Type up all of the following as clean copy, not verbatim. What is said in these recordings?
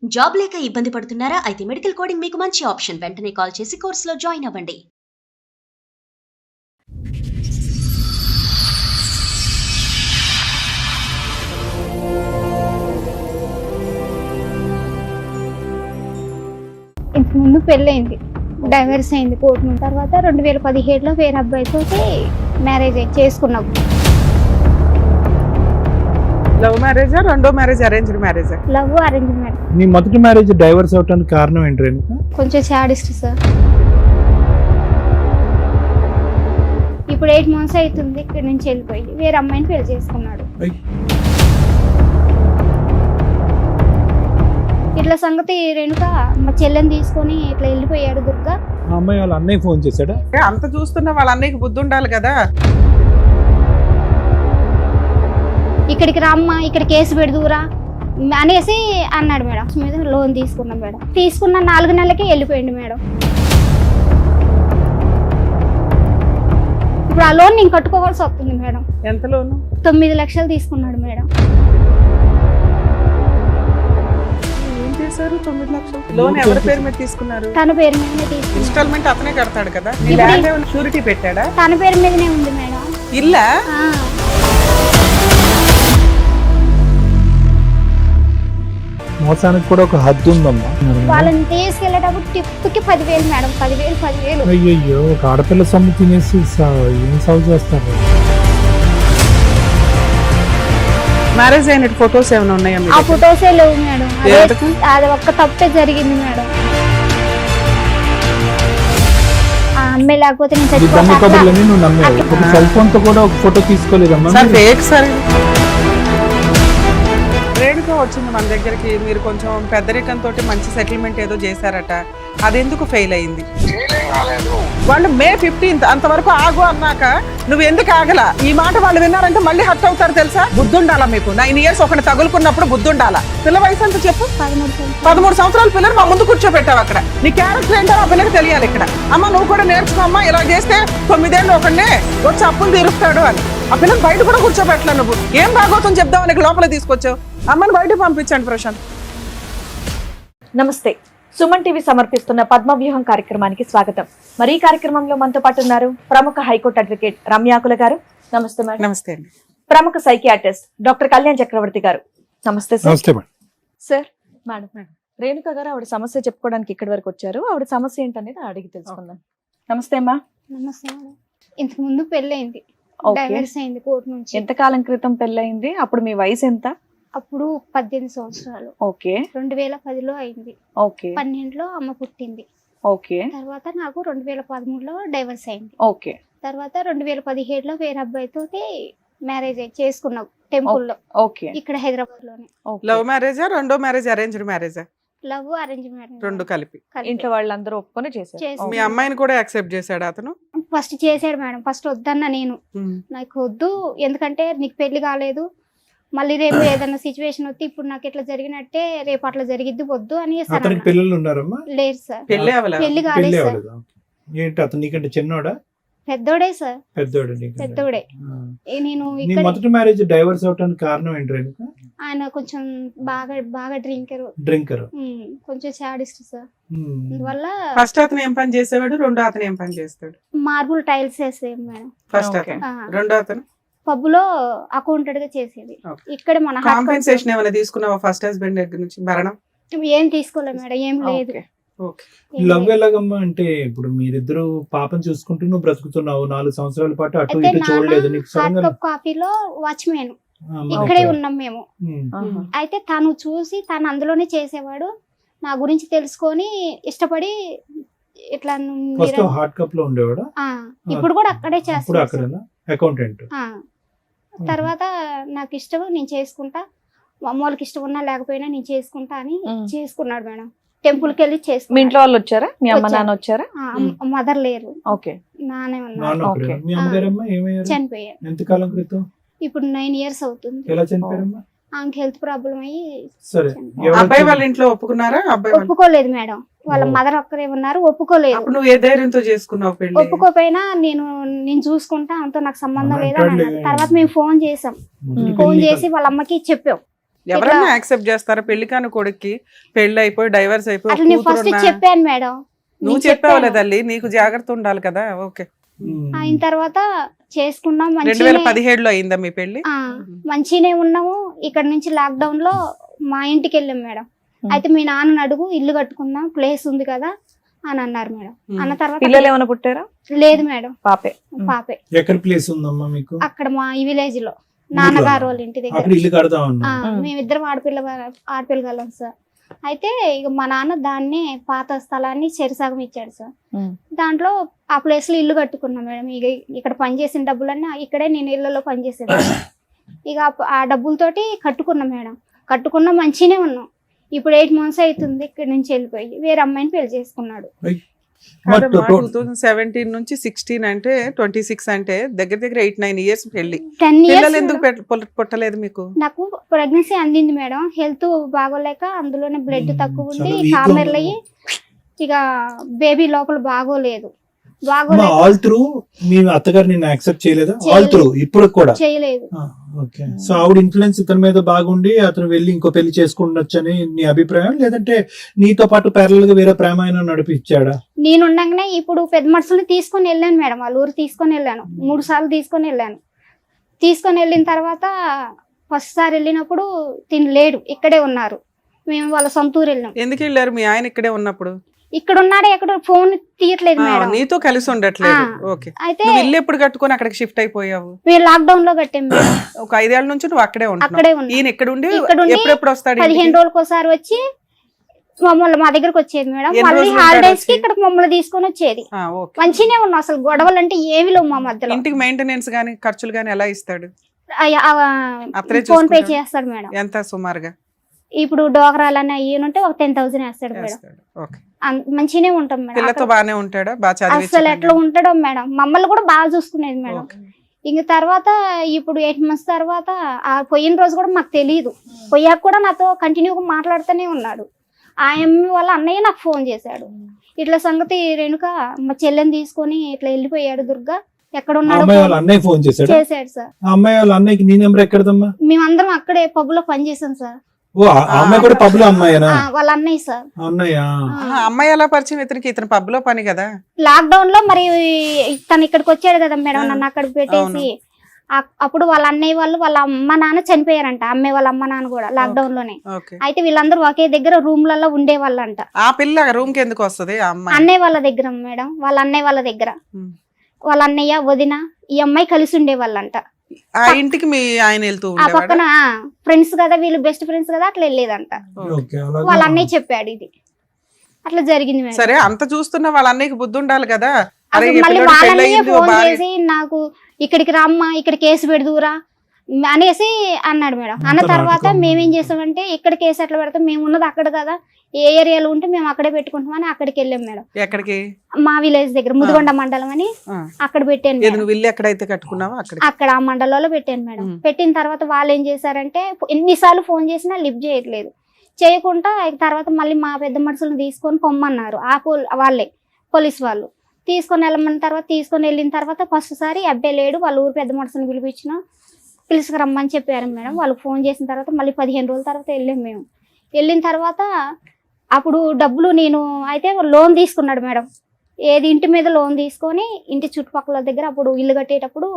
Job లేక ఇబ్బంది పడుతున్నారా? అయితే మెడికల్ కోడింగ్ మీకు మంచి ఆప్షన్. వెంటనే కాల్ చేసి కోర్సులో జాయిన్ అవ్వండి. ఇంతకు ముందు పెళ్ళయింది, డైవర్స్ అయింది కోర్టు నుంచి. తర్వాత 2017లో వేరే అబ్బాయితో మ్యారేజ్ చేసుకున్నాం. లవ్ మ్యారేజా, రెండో మ్యారేజ్ అరేంజ్డ్ మ్యారేజా? Love arrange marriage. నీ మొదటి మ్యారేజ్ డైవర్స్ అవడానికి కారణం ఏంటి రేణుక? కొంచెం సాడిస్ట్ సార్. ఇప్పుడు 8 months అవుతుంది ఇక్కడ నుంచి వెళ్ళిపోయి వేరే అమ్మాయిని పెళ్లి చేసుకున్నాడు. ఇట్లా సంగతి రేణుక మా చెల్లెని తీసుకొని ఇట్లా వెళ్ళిపోయాడు దుర్గా. ఆ అమ్మాయి వాళ్ళ అన్నయ్య ఫోన్ చేశాడా? అంత చూస్తున్న వాళ్ళ అన్నయ్యకి బుద్ధి ఉండాలి కదా. ఇక్కడికి రామ్మా, ఇక్కడ కేసు పెడుదురా అనేసి అన్నాడు మేడం. మీద లోన్ తీసుకున్నాం మేడం. తీసుకున్న 4 నెలలకే వెళ్ళిపోయింది మేడం. ఇప్పుడు ఆ లోన్ నేను కట్టుకోవాల్సి వస్తుంది మేడం. ఎంత లోను? 9 లక్షలు తీసుకున్నాడు మేడం. ఏం చేశారు? 9 లక్షలు లోన్ ఎవరి పేరు మీద తీసుకున్నారు? తన పేరు మీదనే తీసుకున్నాడు. ఇన్స్టాల్మెంట్ అతనే కడతాడు కదా. నీ ఇప్పుడు ల్యాండ్ ఏమైనా షూరిటీ పెట్టాడా? తన పేరు మీదనే ఉంది మేడం. ఇల్లా? ఆ, మోసానికి కూడా ఒక హద్దు ఉందమ్మా. వాళ్ళని తీసుకెళ్లేటప్పుడు టిప్కి 10,000 మేడం. 10,000. అయ్యయ్యో, ఒక ఆడపిల్ల సొమ్ము తినేసి ఏం సాగు చేస్తారు? మ్యారేజ్ అయినట్టు ఫొటోస్ ఏమైనా ఉన్నాయా మీ ఆ దగ్గర? ఫొటోసే లేవు మేడం. ఎందుకు? అది ఒక్క తప్పే జరిగింది మేడం. ఆ అమ్మాయి లేకపోతే నేను ఈ దమ్ము చచ్చిపోతా. కబుర్లని నువ్వు నమ్మేవు. ఇప్పుడు సెల్ ఫోన్ తో కూడా ఒక ఫోటో తీసుకోలేదమ్మా. Sir fake sir. రేణుక వచ్చింది మన దగ్గరికి. మీరు కొంచెం పెద్దరికంతో మంచి సెటిల్మెంట్ ఏదో చేశారట, అది ఎందుకు ఫెయిల్ అయింది? వాళ్ళు May 15th అంతవరకు ఆగు అన్నాక నువ్వు ఎందుకు ఆగలా? ఈ మాట వాళ్ళు విన్నారంటే మళ్ళీ హర్ట్ అవుతారు తెలుసా? బుద్ధుండాలా మీకు? 9 years ఒకటి తగులుకున్నప్పుడు బుద్ధుండాలా? పిల్ల వయసు ఎంత చెప్పు? 13 సంవత్సరాల పిల్లలు మా ముందు కూర్చోబెట్టావు అక్కడ. నీ క్యారెక్టర్ ఏంటో ఆ పిల్లకి తెలియాలి ఇక్కడ. అమ్మ నువ్వు కూడా నేర్చుకో అమ్మా, ఇలా చేస్తే 9 ఏళ్ళు ఒకడినే వచ్చి అప్పులు తీరుస్తాడు అని. ఆ పిల్లలు బయట కూడా కూర్చోబెట్టలే. నువ్వు ఏం భాగవతం చెప్దావు నీకు లోపల తీసుకొచ్చావు. అమ్మని బయట పంపించండి ప్రశాంత్. నమస్తే, సుమన్ టీవీ సమర్పిస్తున్న పద్మవ్యూహం కార్యక్రమానికి స్వాగతం. మరి ఈ కార్యక్రమంలో మనతో పాటు ఉన్నారు ప్రముఖ హైకోర్టు అడ్వకేట్ రమ్యాకుల గారు. నమస్తే మేడం. నమస్తే అండి. ప్రముఖ సైకియాట్రిస్ట్ డాక్టర్ కళ్యాణ్ చక్రవర్తి గారు. నమస్తే సార్. నమస్తే మేడం. సార్, మేడం రేణుక గారు ఆవిడ సమస్య చెప్పుకోవడానికి ఇక్కడి వరకు వచ్చారు. ఆవిడ సమస్య ఏంటనేది అడిగి తెలుసుకుందాం. నమస్తే అమ్మా. నమస్తే మేడం. ఇంతకు ముందు పెళ్ళయింది, ఓకే. డైవర్స్ అయింది కోర్టు నుంచి. ఎంత కాలం క్రితం పెళ్ళయింది? అప్పుడు మీ వయసు ఎంత? అప్పుడు 18 సంవత్సరాలు. ఓకే 2010లో అయింది. ఓకే 12లో అమ్మ పుట్టింది. ఓకే తర్వాత నాకు 2013లో డైవర్స్ అయింది. ఓకే తర్వాత 2017లో వేరే అబ్బాయితో మ్యారేజ్ చేసుకున్నాం టెంపుల్లో, ఓకే ఇక్కడ హైదరాబాద్ లోనే. లవ్ మ్యారేజా, రెండో మ్యారేజ్ అరేంజ్డ్ మ్యారేజా? Love arrange marriage. రెండు కలిపి. ఇంట్లో వాళ్ళందరూ ఒప్పుకొని చేశారు. మీ అమ్మాయిని కూడా యాక్సెప్ట్ చేశాడు అతను? ఫస్ట్ చేసాడు మేడం. ఫస్ట్ వద్దన్న నేను, నాకు వద్దు, ఎందుకంటే నీకు పెళ్లి కాలేదు, మళ్ళీ రేపు ఏదైనా సిచ్యువేషన్ వస్తే ఇప్పుడు నాకు ఇట్లా జరిగినట్టే రేపు అట్లా జరిగిద్ది, వద్దు అని అతనికి పిల్లలు ఉన్నారమ్మా? లేదు సార్, పెళ్ళి అవ్వలే. పెళ్లి పెళ్లి కాలేదు సార్. అవ్వలేదా? ఏంటి అతను నీకంటే చిన్నోడా? పెద్దోడే సార్, పెద్దోడు నీకంటే? పెద్దోడే. నేను నీ ఇక్కడ మొదటి మ్యారేజ్ డైవర్స్ అవడానికి కారణం ఏంటి రేణుక? ఆయన కొంచెం బాగా డ్రింకర్, డ్రింకర్. కొంచెం సాడిస్ట్ సార్. అందువల్ల ఫస్ట్ అతను ఏం పని చేసేవాడు, రెండో అతను ఏం పని చేస్తాడు? మార్బుల్ టైల్స్ వేసేది మేడం. First okay. అతను, రెండో అతను పబ్ లో అకౌంటెంట్ గా చేసేది. ఓకే. ఇక్కడ మన కాంపెన్సేషన్ ఏమైనా తీసుకున్నావా ఫస్ట్ హస్బెండ్ దగ్గర నుంచి? భరణం ఏం తీసుకోలేదు మేడం, ఏం లేదు. ఓకే. ఓకే. ఏం లవ్ లేదు. ఎలాగమ్మా అంటే ఇప్పుడు మీరిద్దరు పాపం చూసుకుంటూ నువ్వు బ్రతుకుతున్నావు 4 సంవత్సరాల పాటు, అటు అయితే ఇటు చూడలేదు నీకు హాట్ సడన్ గా. కప్ కాఫీలో వాచ్మెన్ ఆ, ఇక్కడే ఓకే. ఉన్నాం మేము. ఆహా. అయితే తను చూసి తను అందులోనే చేసేవాడు. నా గురించి తెలుసుకొని ఇష్టపడి ఇట్లా ఫస్ట్ హార్ట్ కప్ లో ఉండేవాడా? ఇప్పుడు కూడా అక్కడే అప్పుడు చేస్తాడు. అక్కడేనా అకౌంటెంట్? తర్వాత నాకు ఇష్టం, నేను చేసుకుంటా, మా అమ్మ వాళ్ళకి ఇష్టం ఉన్నా లేకపోయినా నేను చేసుకుంటా అని చేసుకున్నాడు మేడం. టెంపుల్ కి వెళ్ళి మీ చేసుకున్నాడు. ఇంట్లో వాళ్ళు వచ్చారా? మీ అమ్మ వచ్చారు. నాన్న వచ్చారా? మదర్ లేరు, ఓకే. నానే ఉన్నారు, నాన్న ఒక్కడేనా? మీ అమ్మగారమ్మా ఏమయ్యారు? చనిపోయారు. ఎంతకాలం క్రితం? ఇప్పుడు 9 years అవుతుంది. ఎలా చనిపోయారమ్మా? ఆమెకి హెల్త్ ప్రాబ్లం అయ్యి సరే, చనిపోయారు. ఎవరు అబ్బాయి వాళ్ళ ఇంట్లో ఒప్పుకున్నారా? అబ్బాయి వాళ్ళు ఒప్పుకోలేదు మేడం. వాళ్ళ ఓ. మదర్ ఒక్కరే ఉన్నారు, ఒప్పుకోలేదు. అప్పుడు నువ్వు ఏ ధైర్యంతో చేసుకున్నావు పెళ్లి? ఒప్పుకోపోయినా నేను చూసుకుంటా, అంతా నాకు సంబంధం అమ్మ లేదా అని అంటాడులే. అన్నారు. తర్వాత మేము ఫోన్ చేసాం, మొదటి ఫోన్ పెళ్లి చేసి వాళ్ళ అమ్మకి చెప్పాం. ఎవరన్నా యాక్సెప్ట్ చేస్తారా పెళ్లి కాని కొడుక్కి పెళ్లి అయిపోయి డైవర్స్ అయిపోయి అట్లా నేను ఫస్ట్ చెప్పాను మేడం. నువ్వు నేను చెప్పావు చెప్పాను. తల్లి నీకు జాగ్రత్త ఉండాలి కదా. ఓకే అయిన తర్వాత చేసుకున్నాం 2017లో అయిందా మీ పెళ్లి? మంచిగానే ఉన్నాము. ఇక్కడ నుంచి లాక్డౌన్ లో మా ఇంటికి వెళ్ళాం మేడం. అయితే మీ నాన్న అడుగు ఇల్లు కట్టుకుందాం ప్లేస్ ఉంది కదా అని అన్నారు మేడం. అన్న తర్వాత పిల్లలు ఏమైనా పుట్టారా? లేదు మేడం, పాపే. పాపే. ఎక్కడ ప్లేస్ ఉందమ్మా మీకు? అక్కడ మా ఈ విలేజ్ లో నాన్నగారు వాళ్ళ ఇంటి దగ్గర. అక్కడ ఇల్లు కడతా ఉన్నా. మేమిద్దరం ఆడపిల్లగలం సార్. అయితే ఇక మా నాన్న దాన్ని పాత స్థలాన్ని చెరిసగం ఇచ్చాడు సార్. దాంట్లో ఆ ప్లేస్ లో ఇల్లు కట్టుకున్నాం మేడం. ఇక ఇక్కడ పనిచేసిన డబ్బులన్నీ ఇక్కడే నేను ఇళ్లలో పనిచేసేది. ఇక ఆ డబ్బులతోటి కట్టుకున్నాం మేడం. కట్టుకున్నాం, మంచిగానే ఉన్నాం. ఇప్పుడు 8 months అవుతుంది ఇక్కడ నుంచి వెళ్ళిపోయి వేరే అమ్మాయిని పెళ్లి చేసుకున్నాడు. 2017 నుంచి 16 అంటే 26 అంటే దగ్గర దగ్గర 8-9 years పెళ్లి. 10 years పిల్లలు ఎందుకు పుట్టలేదు మీకు? నాకు ప్రెగ్నెన్సీ అందింది మేడం. హెల్త్ బాగోలేక అందులోనే బ్లడ్ తక్కువ ఉంది, చాలా weak కామెర్లు అయ్యి ఇక బేబీ లోపల బాగోలేదు. ఆల్ త్రూ మీ అత్తగారు నిన్ను యాక్సెప్ట్ చేయలేదా? ఆల్ త్రూ ఇప్పుడు కూడా చేయలేదు. ఓకే. సో ఆవిడ ఇన్ఫ్లుయెన్స్ ఇతని మీద బాగుండి అతను వెళ్ళి ఇంకో పెళ్లి చేసుకుండొచ్చని నీ అభిప్రాయం, లేదంటే నీతో పాటు ప్యారల్ గా వేరే ప్రేమ అయినా నడిపించాడా? నేను ఉండగానే ఇప్పుడు పెద్ద మనుషుల్ని తీసుకొని వెళ్ళాను మేడం. వాళ్ళ ఊరు తీసుకొని వెళ్ళాను. 3 సార్లు తీసుకొని వెళ్ళాను. తీసుకొని వెళ్ళిన తర్వాత ఫస్ట్ సారి వెళ్ళినప్పుడు తిని లేడు, ఇక్కడే ఉన్నారు. మేము వాళ్ళ సొంత ఊరు వెళ్ళాం. ఎందుకు వెళ్ళారు? మీ ఆయన ఇక్కడే ఉన్నప్పుడు ఇక్కడ ఉన్నాడు, ఎక్కడ ఫోన్ తీయట్లేదు మేడం. నీతో కలిసి ఉండట్లేదు. ఓకే. అయితే నువ్వు ఇల్లు ఎప్పుడు కట్టుకొని అక్కడికి షిఫ్ట్ అయిపోయావు? మేము లాక్డౌన్ లో కట్టాం మేడం. ఒక 5 ఏళ్ల నుంచి నువ్వు అక్కడే అక్కడే ఉంటున్నావు. ఉన్నా. ఈయన ఇక్కడ ఉండి ఇక్కడ ఉండి ఎప్పుడెప్పుడు వస్తాడు? 15 రోజులకు ఒకసారి వచ్చి మమ్మల్ని మా దగ్గరకు వచ్చేది మేడం. ఎన్ని మళ్ళీ రోజులు హాలిడేస్ కి ఉంటాడు ఇక్కడ మమ్మల్ని తీసుకొని వచ్చేది. ఓకే. మంచిగానే ఉన్నాం. అసలు గొడవలు అంటే ఏమి లేవు మా మధ్యలో. ఇంటికి మెయింటెనెన్స్ గానీ ఖర్చులు గానీ ఎలా ఇస్తాడు? అత్తరే ఫోన్ పే చూసుకుంటాడా? చేస్తాడు మేడం. ఎంత సుమారుగా? ఇప్పుడు డోకరాలని అయ్యి ఉంటే ఒక 10,000 వేస్తాడు మేడం. చేస్తాడు. ఓకే. మంచిగానే ఉంటాం మేడం. పిల్లతో బానే ఉంటాడా? బాగా అసలు ఎట్లా చదివి ఉంటాడో మేడం. మమ్మల్ని కూడా బాగా చూసుకునేది మేడం. ఓకే. ఇంక తర్వాత ఇప్పుడు 8 months తర్వాత ఆ పోయిన రోజు కూడా మాకు తెలియదు. పోయాక కూడా నాతో కంటిన్యూగా మాట్లాడుతూనే ఉన్నాడు. ఆ అమ్మ వాళ్ళ అన్నయ్య నాకు ఫోన్ చేశాడు. ఇట్లా సంగతి రేణుక మా చెల్లెని తీసుకొని ఇట్లా వెళ్ళిపోయాడు దుర్గా, ఎక్కడ ఉన్నాడు అమ్మాయి వాళ్ళ అన్నయ్య ఫోన్ చేశాడు. చేశాడు సార్. ఆ అమ్మాయి వాళ్ళ అన్నయ్యకి నీ నెంబర్ ఎక్కడదమ్మా? మేమందరం అక్కడే పబ్ లో పనిచేసాం సార్. ఓ ఆ అమ్మాయి కూడా పబ్ లో అమ్మాయినా? వాళ్ళ అన్నయ్య సార్. అన్నయ్య. అమ్మాయి ఎలా పరిచయం ఇతనికి? ఇతను పబ్ లో పని కదా. లాక్డౌన్ లో మరి తను ఇక్కడికి వచ్చాడు కదా మేడం, నన్ను అక్కడికి పెట్టేసి. అప్పుడు వాళ్ళ అన్నయ్య వాళ్ళు వాళ్ళ అమ్మ నాన్న చనిపోయారంట. అమ్మాయి వాళ్ళ అమ్మ నాన్న కూడా లాక్డౌన్ లోనే. ఓకే. అయితే వీళ్ళందరూ ఒకే దగ్గర రూమ్లలో ఉండేవాళ్ళంట. ఆ పిల్ల రూమ్ కి ఎందుకు వస్తది? ఆ అమ్మాయి అన్నయ్య వాళ్ళ దగ్గర మేడం. వాళ్ళ అన్నయ్య వాళ్ళ దగ్గర వాళ్ళ అన్నయ్య వదిన ఈ అమ్మాయి కలిసి ఉండేవాళ్ళంట. ఆ ఇంటికి మీ ఆయన వెళ్తూ ఆ ఉండేవాడా? పక్కన ఫ్రెండ్స్ కదా వీళ్ళు, బెస్ట్ ఫ్రెండ్స్ కదా, అట్లా వెళ్ళేదంట. ఓకే, అలాగా. వాళ్ళ అన్నయ్య చెప్పాడు ఇది. అట్లా జరిగింది మేడం. సరే, అంత చూస్తున్నా వాళ్ళ అన్నయ్యకి బుద్ధి ఉండాలి కదా. అరే అసలు ఈ మళ్ళీ పిల్లోడు వాళ్ళ పెళ్ళి అన్నయ్య అయ్యింది, ఓ ఫోన్ భార్య. చేసి నాకు ఇక్కడికి రమ్మా, ఇక్కడ కేసు పెడదురా అనేసి అన్నాడు మేడం. అన్న అంత తర్వాత నాటకం. మేమేం చేస్తామంటే ఇక్కడ కేసు ఎట్లా పెడతాం, మేము ఉన్నది అక్కడ కదా, ఏ ఏరియాలో ఉంటే మేము అక్కడే పెట్టుకుంటామని అక్కడికి వెళ్ళాం మేడం. ఎక్కడికి? మా విలేజ్ దగ్గర ముదిగొండ మండలం అని ఆ. అక్కడ పెట్టాను ఏది మేడం. నువ్వు ఇల్లు ఎక్కడైతే కట్టుకున్నావో అక్కడ? అక్కడ ఆ మండలంలో పెట్టాను మేడం. ఉమ్. పెట్టిన తర్వాత వాళ్ళు ఏం చేశారంటే ఎన్నిసార్లు ఫోన్ చేసినా లిఫ్ట్ చేయట్లేదు. చేయకుండా తర్వాత మళ్ళీ మా పెద్ద మనుషులను తీసుకొని పొమ్మన్నారు. వాళ్ళే పోలీస్ వాళ్ళు తీసుకొని వెళ్ళమన్న తర్వాత తీసుకొని వెళ్ళిన తర్వాత ఫస్ట్ సారి అబ్బాయి లేడు, వాళ్ళ ఊరు పెద్ద మనుషులను పిలుచుకురమ్మని చెప్పారు మేడం. వాళ్ళు ఫోన్ చేసిన తర్వాత మళ్ళీ 15 రోజుల తర్వాత వెళ్ళాం మేము. వెళ్ళిన తర్వాత అప్పుడు డబ్బులు నేను అయితే లోన్ తీసుకున్నాడు మేడం. ఏది ఇంటి మీద లోన్ తీసుకొని ఇంటి చుట్టుపక్కల దగ్గర అప్పుడు ఇల్లు కట్టేటప్పుడు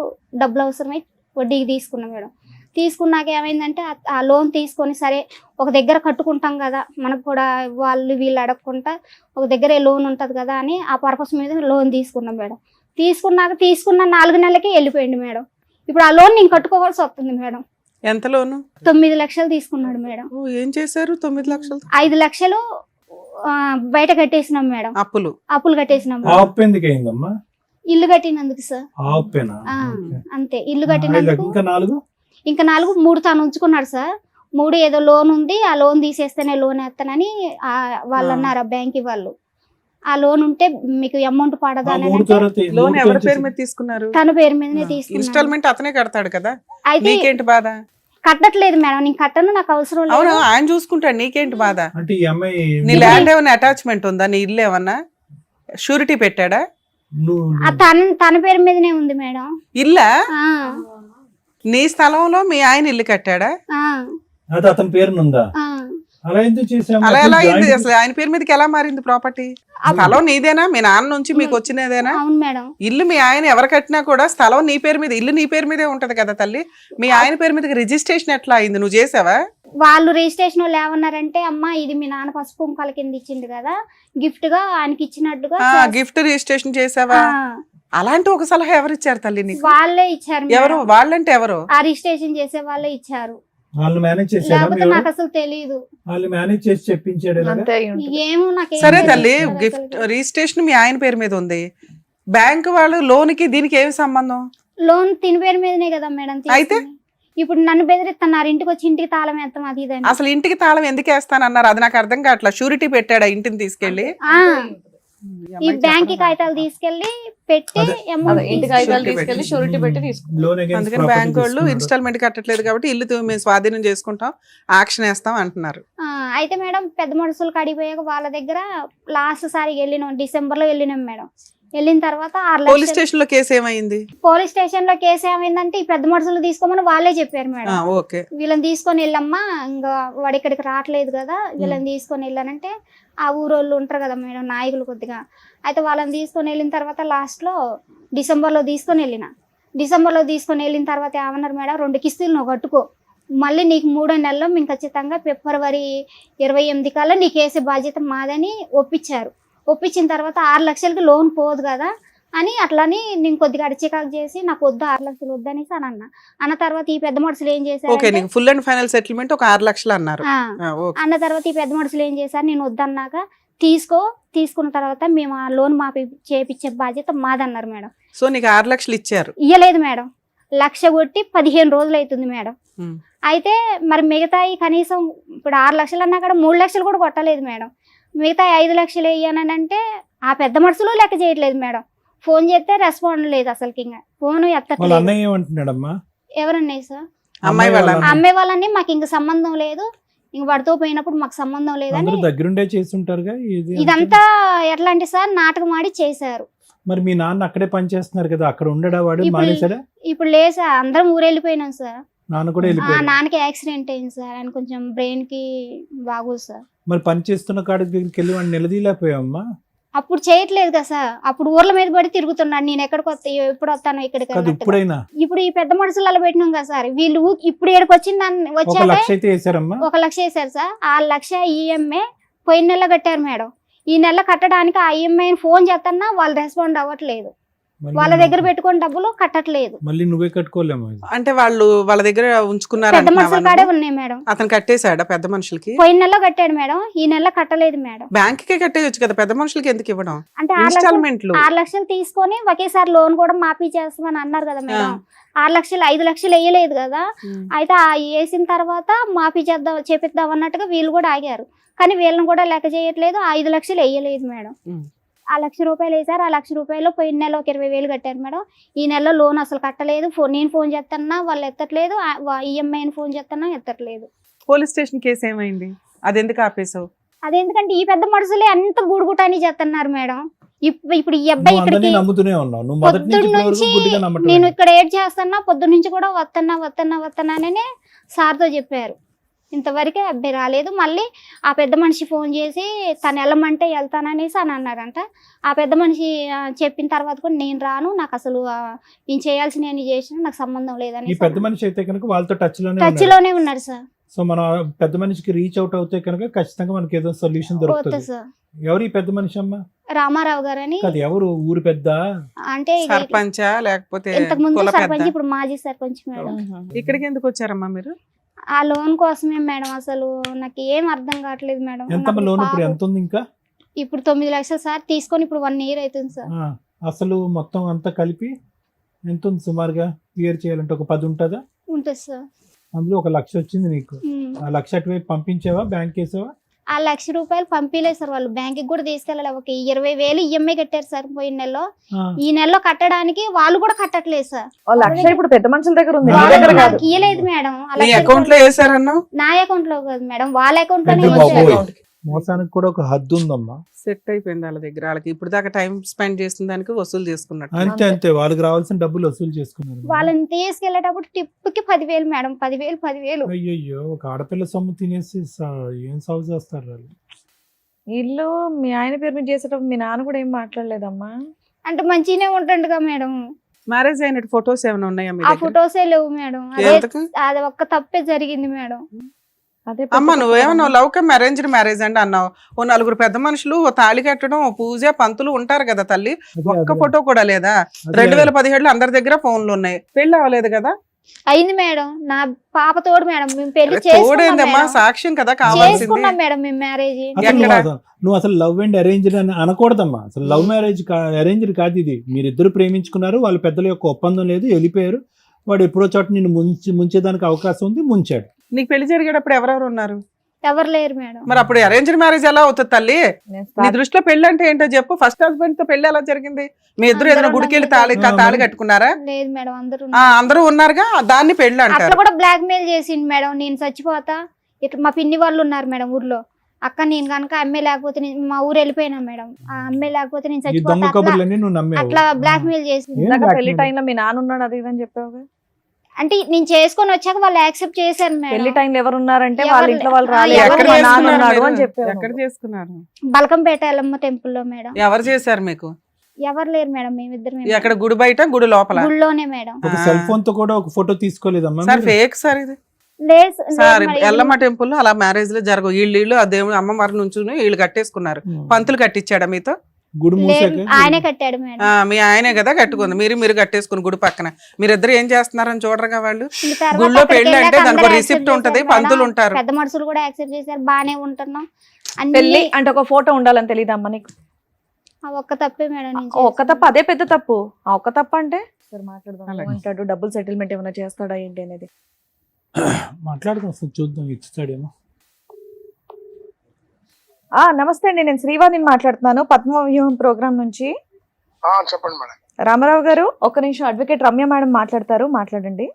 డబ్బులు అవసరమై వడ్డీకి తీసుకున్నాం మేడం. తీసుకున్నాక ఏమైందంటే ఆ లోన్ తీసుకొని సరే ఒక దగ్గర కట్టుకుంటాం కదా, మనకు కూడా వాళ్ళు వీళ్ళు అడగకుండా ఒక దగ్గరే లోన్ ఉంటుంది కదా అని ఆ పర్పస్ మీద లోన్ తీసుకున్నాం మేడం. తీసుకున్న 4 నెలలకే వెళ్ళిపోయింది మేడం. ఇప్పుడు ఆ లోన్ నేను కట్టుకోవాల్సి వస్తుంది మేడం. ఎంత లోను? 9 లక్షలు తీసుకున్నాడు మేడం. ఓ, ఏం చేశారు 9 లక్షలు? 5 లక్షలు బయట కట్టేసినాం మేడం. అప్పులు కట్టేసినాం ఆ మేడం. అప్పు ఎందుకు అయిందమ్మా? ఇల్లు కట్టినందుకు సార్. ఆ అప్పేనా? అంతే, ఇల్లు కట్టినందుకు. ఇంకా 4 3 తాను ఉంచుకున్నాడు సార్. 3 ఏదో లోన్ ఉంది, ఆ లోన్ తీసేస్తేనే లోన్ వేస్తానని వాళ్ళు అన్నారు ఆ బ్యాంక్ వాళ్ళు. ఆ లోన్ ఉంటే మీకు అమౌంట్ పడదా అని అంటే లోన్ ఎవరి పేరు మీద తీసుకున్నారు? తన పేరు మీదనే తీసుకున్నాను. ఇన్స్టాల్మెంట్ అతనే కడతాడు కదా, అయితే నీకేంటి బాధ? కట్టట్లేదు మేడం, నేను కట్టను, నాకు అవసరం అవును, లేదు. ఆయన చూసుకుంటాడు, నీకేంటి బాధ? అంటే ఈ అమ్మాయి నీ ల్యాండ్ ఏమైనా అటాచ్మెంట్ ఉందా? నీ ఇల్లు ఏమన్నా షూరిటీ పెట్టాడా? తన పేరు మీదనే ఉంది మేడం. ఇల్లా? ఆ, నీ స్థలంలో మీ ఆయన ఇల్లు కట్టాడా? ఆ. అది అతని పేరునుందా? ఆ, అలా ఎందుకు చేసాము? అలా ఎలా అయింది జాయింట్ అసలు? ఆయన పేరు మీదకి ఎలా మారింది ప్రాపర్టీ? స్థలం నీదేనా? మీ నాన్న నుంచి మీకు వచ్చినదేనా? అవును మేడం. ఇల్లు మీ ఆయన ఎవరు కట్టినా కూడా స్థలం నీ పేరు మీద, ఇల్లు నీ పేరు మీదే ఉంటది కదా తల్లి. మీ ఆయన పేరు మీదకి రిజిస్ట్రేషన్ ఎట్లా అయింది? నువ్వు చేసావా? వాళ్ళు రిజిస్ట్రేషన్ వాళ్ళు ఏమన్నారంటే, అమ్మ ఇది మీ నాన్న పసుపు కుంకాల కింద ఇచ్చిండు కదా, గిఫ్ట్ గా ఆయనకి ఇచ్చినట్టుగా గిఫ్ట్ రిజిస్ట్రేషన్ చేసావా? అలాంటి ఒక సలహా ఎవరు ఇచ్చారు తల్లి నీకు? వాళ్ళే ఇచ్చారు ఎవరు? మేడం. వాళ్ళంటే ఎవరు? ఆ రిజిస్ట్రేషన్ చేసే వాళ్ళే ఇచ్చారు, వాళ్ళు మేనేజ్ చేసారా? లేకపోతే నాకు అసలు తెలియదు. వాళ్ళు మేనేజ్ చేసి చెప్పించాడు ఇలాగా? అంతే అయి ఉంటుంది. ఏమో నాకు సరే తల్లి, గిఫ్ట్ రిజిస్ట్రేషన్ మీ ఆయన పేరు మీద ఉంది, బ్యాంక్ వాళ్ళు లోన్ కి దీనికి ఏమి సంబంధం? లోన్ తిని పేరు మీదనే కదా మేడం అయితే? తీసుకుంది. ఇప్పుడు నన్ను బెదిరిస్తున్నారు, ఇంటికి వచ్చి ఇంటికి తాళం వేస్తాం అది ఇదని. అసలు ఇంటికి తాళం ఎందుకు వేస్తానన్నారు? అది నాకు అర్థం కావట్లా. షూరిటీ పెట్టాడా ఇంటిని తీసుకెళ్లి? ఆ, ఈ బ్యాంక్ కాగితాలు తీసుకెళ్లి పెట్టి అదే. amount అదే ఇంటి కాగితాలు Surety తీసుకెళ్లి పెట్టి. షూరిటీ పెట్టి తీసుకుంటాం. లోన్ against అందుకని property బ్యాంక్ వాళ్ళు తీసుకున్నారు. ఇన్స్టాల్మెంట్ కట్టట్లేదు కాబట్టి ఇల్లు మేము స్వాధీనం చేసుకుంటాం, యాక్షన్ వేస్తాం అంటున్నారు. ఆ, అయితే మేడం పెద్ద మనుషులు కడిపోయాక వాళ్ళ దగ్గర లాస్ట్ సారి వెళ్ళినాం, డిసెంబర్ లో వెళ్ళినాం మేడం. వెళ్ళిన తర్వాత 6 పోలీస్ లక్షలు స్టేషన్ లో కేసు ఏమైంది? పోలీస్ స్టేషన్ లో కేసు ఏమైందంటే, ఈ పెద్ద మనుషులు తీసుకోమని వాళ్ళే చెప్పారు మేడం. ఓకే. వీళ్ళని తీసుకొని వెళ్ళమ్మా, ఇంకా వాడు ఇక్కడికి రావట్లేదు కదా, వీళ్ళని తీసుకొని వెళ్ళానంటే ఆ ఊరోళ్ళు ఉంటారు కదా మేడం, నాయకులు కొద్దిగా, అయితే వాళ్ళని తీసుకొని వెళ్ళిన తర్వాత లాస్ట్లో డిసెంబర్లో తీసుకొని వెళ్ళిన తర్వాత ఏమన్నారు మేడం, 2 కిస్తీలు నువ్వు కట్టుకో, మళ్ళీ నీకు 3వ నెలలో మేము ఖచ్చితంగా ఫిబ్రవరి 28 కల్లా నీకు వేసే బాధ్యత మాదని ఒప్పించారు. ఒప్పించిన తర్వాత 6 లక్షలకి లోన్ పోదు కదా అని అట్లని నేను కొద్దిగా అడిచికాకు చేసి, నాకు వద్దు 6 లక్షలు వద్దనేసి అని అన్న తర్వాత ఈ పెద్ద మనుషులు ఏం ఓకే, చేశారు నీకు ఫుల్ అండ్ ఫైనల్ సెటిల్మెంట్ ఒక 6 లక్షలు అన్నారు. ఓకే. అన్న తర్వాత ఈ పెద్ద మనుషులు ఏం చేశారు, నేను వద్దన్నాక తీసుకున్న తర్వాత మేము ఆ లోన్ మాపి చేపించే బాధ్యత మాదన్నారు మేడం. సో నీకు 6 లక్షలు ఇచ్చారు? ఇయ్యలేదు మేడం, 1,00,000 కొట్టి 15 రోజులు అవుతుంది మేడం. ఉమ్. అయితే మరి మిగతాయి కనీసం ఇప్పుడు 6 లక్షలు అన్నా కూడా 3 లక్షలు కూడా కొట్టలేదు మేడం. మిగతా 5 లక్షలు వేయనంటే ఆ పెద్ద మనుషులు లెక్క చేయట్లేదు మేడం. ఫోన్ చేస్తే రెస్పాండ్ లేదు, అసలుకి ఇంకా ఫోన్ వాళ్ళ ఎత్తట్లేదు. అన్నయ్య ఏమంటున్నాడమ్మా? ఎవరన్నాయి సార్? అమ్మాయి వాళ్ళ వాళ్ళ అన్న. అమ్మాయి వాళ్ళని మాకు ఇంక సంబంధం లేదు, ఇంక వాడితో పోయినప్పుడు మాకు సంబంధం లేదని. అందరూ దగ్గరుండే చేస్తుంటారుగా ఇది. ఇదంతా ఎట్లా అంటే సార్, నాటకం ఆడి చేశారు. మరి మీ నాన్న అక్కడే పని చేస్తున్నారు కదా, అక్కడ ఉండడా వాడు? ఇప్పుడు- మానేశాడా? ఇప్పుడు లేదు సార్, అందరం ఊరెళ్ళిపోయినాం సార్. నాన్న కూడా ఆ వెళ్ళిపోయాడు. నాన్నకి యాక్సిడెంట్ అయింది సార్, ఆయన కొంచెం బ్రెయిన్ కి బాగోదు సార్. మరి పని చేస్తున్న కాడి దగ్గరికి వెళ్ళి వాడిని నిలదీలేకపోయావమ్మా? అప్పుడు చేయట్లేదు కదా సార్, అప్పుడు ఊర్ల మీద పడి తిరుగుతున్నాడు, నేను ఎక్కడికి వస్తా ఎప్పుడు వస్తాను ఇక్కడికి కాదు అన్నట్టుగా. ఇప్పుడైనా ఇప్పుడు ఈ పెద్ద మనుషులు అలా పెట్టినాం కదా సార్, వీళ్ళు ఇప్పుడు ఏడుకు వచ్చింది 1 వచ్చాక లక్ష అయితే వేసారమ్మా? 1 లక్ష వేశారు సార్. ఆ 1 లక్ష ఈఎంఐ పోయిన నెల కట్టారు మేడం. ఈ నెల కట్టడానికి ఆ ఈఎంఐని ఫోన్ చేస్తున్నా వాళ్ళు రెస్పాండ్ అవ్వట్లేదు, మళ్ళీ వాళ్ళ దగ్గర పెట్టుకుని డబ్బులు కట్టట్లేదు. మళ్ళీ నువ్వే కట్టుకోలేము. అంటే వాళ్ళు వాళ్ళ దగ్గర ఉంచుకున్నారు పెద్ద మనుషుల అంటున్నావా కాడే నువ్వు? ఉన్నాయి మేడం. అతను కట్టేశాడా పెద్ద మనుషులకి? పోయిన నెలలో కట్టాడు మేడం, ఈ నెల కట్టలేదు మేడం. బ్యాంక్ కే కట్టేయచ్చు కదా, పెద్ద మనుషులకి ఎందుకు ఇవ్వడం? అంటే 6 లక్షలు ఇన్స్టాల్మెంట్లు 6 లక్షలు తీసుకొని ఒకేసారి లోన్ కూడా మాఫీ చేస్తామని అన్నారు కదా మేడం. 6 లక్షలు 5 లక్షలు వేయలేదు కదా, అయితే ఆ వేసిన తర్వాత మాఫీ చేపిద్దాం అన్నట్టుగా వీళ్ళు కూడా ఆగారు, కానీ వీళ్ళని కూడా లెక్క చేయట్లేదు. 5 లక్షలు వేయలేదు మేడం. ఆ 1,00,000 రూపాయలు వేసారు. ఆ 1,00,000 రూపాయలు పోయిన నెల ఒక 20,000 కట్టారు మేడం. ఈ నెలలో లోన్ అసలు కట్టలేదు. నేను ఫోన్ చేస్తున్నా వాళ్ళు ఎత్తట్లేదు, ఈఎంఐని ఫోన్ చేస్తున్నా ఎత్తట్లేదు. పోలీస్ స్టేషన్ కేసు ఏమైంది? అది ఎందుకు ఆపేసావు? అదేందుకంటే ఈ పెద్ద మనుషులే అంత గూడుగుటాని చేస్తున్నారు మేడం. ఇప్పుడు ఈ అబ్బాయి నువ్వు అందరినీ ఇక్కడికి నమ్ముతూనే ఉన్నావు, నువ్వు మొదటి నుంచి పొద్దున్న ఇప్పటి వరకు నుంచి గుడ్డిగా నమ్మటం నేను లేదు. ఇక్కడ ఏడ్ చేస్తున్నా, పొద్దున్న నుంచి కూడా వస్తున్నాననే సార్తో చెప్పారు. ఇంతవరకే అబ్బాయి రాలేదు. మళ్ళీ ఆ పెద్ద మనిషి ఫోన్ చేసి తను వెళ్ళమంటే వెళ్తాననేసి అని అన్నారంట. ఆ పెద్ద మనిషి చెప్పిన తర్వాత కూడా నేను రాను, నాకు అసలు నేను చేయాల్సిన చేసిన నాకు సంబంధం ఈ లేదని పెద్ద మనిషి అయితే కనుక వాళ్ళతో టచ్ టచ్ లోనే ఉన్నారు సార్. సో మనం పెద్ద మనిషికి రీచ్ అవుట్ అవుతే కనుక ఖచ్చితంగా మనకి ఏదో సొల్యూషన్ పోతా దొరుకుతుంది. సార్. ఎవరు ఈ పెద్ద మనిషి అమ్మా? రామారావు గారని, కాదు ఎవరు ఊరు పెద్ద? అంటే సర్పంచా లేకపోతే ఇంతకు ముందు కుల సర్పంచ్, పెద్ద? ఇప్పుడు మాజీ సర్పంచ్ మేడం. ఇక్కడికి ఎందుకు వచ్చారమ్మా మీరు? ఆ లోన్ కోసమే మేడం. అసలు నాకు ఏం అర్థం కావట్లేదు మేడం. ఎంతమ్మా నాకు లోన్ ఇప్పుడు పాపం- ఎంత ఉంది ఇంకా? ఇప్పుడు 9 లక్షలు సార్ తీసుకొని ఇప్పుడు 1 ఇయర్ అవుతుంది సార్. అసలు మొత్తం అంతా కలిపి ఎంత ఉంది సుమారుగా? క్లియర్ చేయాలంటే ఒక 10 ఉంటుందా? ఉంటుంది సార్. అందులో 1 లక్ష వచ్చింది నీకు. ఉమ్. ఆ 1 లక్ష అటువైపు పంపించావా, బ్యాంక్ వేసావా? ఆ 1,00,000 రూపాయలు పంపించలేదు సార్, వాళ్ళు బ్యాంక్ కూడా తీసుకెళ్ళాలి. ఒక 20,000 ఈఎంఐ కట్టారు సార్ పోయిన నెలలో. ఈ నెలలో కట్టడానికి వాళ్ళు కూడా కట్టట్లేదు సార్. 1,00,000 ఇప్పుడు పెద్ద మనుషుల దగ్గర ఉంది, నీ వాళ్ళ దగ్గర వాళ్ళు కాదు. నాకు ఇయ్యలేదు మేడం. ఆ నీ 1,00,000 అకౌంట్ లో వేసారన్నావు? నా అకౌంట్ లో కాదు మేడం, వాళ్ళ అకౌంట్ లోనే పెద్ద వేశారు. బాబోయ్. మోసానికి కూడా ఒక హద్దు ఉందమ్మా. సెట్ అయిపోయింది వాళ్ళ దగ్గర. వాళ్ళకి ఇప్పుడు దాకా టైం స్పెండ్ చేసిన దానికి వసూలు చేసుకున్నట్టు. అంతే అంతే, వాళ్ళకి రావాల్సిన డబ్బులు వసూలు చేసుకున్నారు. వాళ్ళని తీసుకెళ్లేటప్పుడు టిప్కి 10,000 మేడం, 10,000. అయ్యయ్యో, ఒక ఆడపిల్ల సొమ్ము తినేసి ఏం సాగు చేస్తారు వాళ్ళు. ఇల్లు మీ ఆయన పేరు మీద చేసేటప్పుడు మీ నాన్న కూడా ఏం మాట్లాడలేదమ్మా? అంటే మంచిగానే ఉంటుండగా మేడం. మ్యారేజ్ అయినట్టు ఫొటోస్ ఏమైనా ఉన్నాయా మీ ఆ దగ్గర? ఫొటోసే లేవు మేడం. ఎందుకు? అది ఒక్క తప్పే జరిగింది మేడం. అదే అమ్మ నువ్వేమన్నావు, లవ్ కమ్ అరేంజ్డ్ మ్యారేజ్ అండి అన్నావు. ఓ నలుగురు పెద్ద మనుషులు, ఓ తాళి కట్టడం, ఓ పూజ పంతులు ఉంటారు కదా తల్లి. ఒక్క ఫోటో కూడా లేదా? 2017 అందరి దగ్గర ఫోన్లు ఉన్నాయి. పెళ్లి అవ్వలేదు కదా? అయింది మేడం. నా పాప తోడు మేడం. మేము పెళ్లి తోడేందమ్మా, సాక్ష్యం కదా కావాల్సింది. చేసుకున్నాం మేడం మేము మ్యారేజ్. నువ్వు అసలు లవ్ అండ్ అరేంజ్డ్ అని అనకూడదమ్మా. అసలు లవ్ మ్యారేజ్ అరేంజ్డ్ కాదు ఇది. మీరిద్దరు ప్రేమించుకున్నారు, వాళ్ళ పెద్దల యొక్క ఒప్పందం లేదు, వెళ్ళిపోయారు. వాడు ఎప్పుడో చోట నిన్ను ముంచేదానికి అవకాశం ఉంది, ముంచాడు. నీకు పెళ్లి జరిగేటప్పుడు ఎవరెవరు ఉన్నారు? ఎవరు లేరు మేడం. మరి అప్పుడు అరేంజ్డ్ మ్యారేజ్ ఎలా అవుతుంది తల్లి? నీ దృష్టిలో పెళ్లి అంటే ఏంటో చెప్పు. ఫస్ట్ హస్బెండ్ తో పెళ్లి ఎలా జరిగింది? మీ ఇద్దరు ఏదైనా గుడికి వెళ్ళి తాళి కట్టుకున్నారా? లేదు మేడం, అందరూ ఉన్నారుగా, దాన్ని పెళ్లి అట్లా అంటారు. కూడా బ్లాక్ మెయిల్ చేసిండు మేడం. నేను చచ్చిపోతా ఇట్లా. మా పిన్ని వాళ్ళు ఉన్నారు మేడం ఊర్లో. అక్క నేను కనుక అమ్మే లేకపోతే మా ఊరు వెళ్ళిపోయినా మేడం. ఆ అమ్మే లేకపోతే నేను ఈ దొంగ చచ్చిపోతా కబుర్లన్నీ నువ్వు నమ్మేవు. అట్లా బ్లాక్ మెయిల్ చేసింది. ఏం ఇందాక blackmail? పెళ్లి టైంలో మీ నాన్న ఉన్నాడు అది ఇదని చెప్పావు. అంటే నేను చేసుకొని వచ్చాక వాళ్ళు యాక్సెప్ట్ చేశారు పెళ్లి మేడం. టైంలో ఎవరు ఉన్నారంటే వాళ్ళ ఎవరు ఇంట్లో వాళ్ళు ఆ, రాలేదు, ఎక్కడ మా నాన్న చేసుకున్నారు ఉన్నాడు మీరు? అని చెప్పావు. ఎక్కడ చేసుకున్నారు? బలకంపేట ఎల్లమ్మ టెంపుల్ లో మేడం. ఎవరు చేశారు మీకు? ఎవరు లేరు మేడం, మేమిద్దరం ఎక్కడ, గుడి బయట గుడి లోపల? గుళ్ళోనే మేడం. ఒక సెల్ ఫోన్ తో కూడా ఒక ఫోటో తీసుకోలేదమ్మా సార్ మీరు? ఫేక్ సార్ ఇది. లేదు సార్ మరి. ఎల్లమ్మ టెంపుల్ లో అలా మ్యారేజ్ లో జరగవు. వీళ్ళు ఆ దేవుడు అమ్మవారి నుంచి వీళ్ళు కట్టేసుకున్నారు. పంతులు కట్టించాడా మీతో? గుడి లేదు, మూసాక ఆయనే కట్టాడు మేడం. మీ ఆయనే కదా కట్టుకుంది. మీరు కట్టేసుకుని గుడి పక్కన. మీరిద్దరు ఏం చేస్తున్నారని చూడరుగా వాళ్ళు. ఇంక తర్వాత గుళ్ళో అక్కడికి పెళ్లి అంటే వెళ్ళాక దానికి అందరూ రిసిప్ట్ accept ఉంటది, చేశారు పంతులు మేడం. ఉంటారు. పెద్ద మనుషులు కూడా యాక్సెప్ట్ చేశారు. బానే ఉంటున్నాం పెళ్లి అన్ని. అంటే ఒక ఫోటో ఉండాలని తెలియదమ్మా నీకు? ఆ ఒక్క తప్పే మేడం. నేను ఒక్క తప్పు, అదే పెద్ద తప్పు. ఆ ఒక్క తప్పు అంటే సరే మాట్లాడదాం. అలాగే. అంటాడు డబ్బుల్ సెటిల్మెంట్ ఏమైనా చేస్తాడా ఏంటి అనేది. మాట్లాడుతాం, అసలు చూద్దాం ఇస్తాడేమో. నమస్తే అండి, నేను శ్రీవాణిని మాట్లాడుతున్నాను పద్మవ్యూహం ప్రోగ్రామ్ నుంచి. చెప్పండి మేడం. రామారావు గారు ఒక్క నిమిషం, అడ్వకేట్ రమ్య మేడం మాట్లాడతారు, మాట్లాడండి.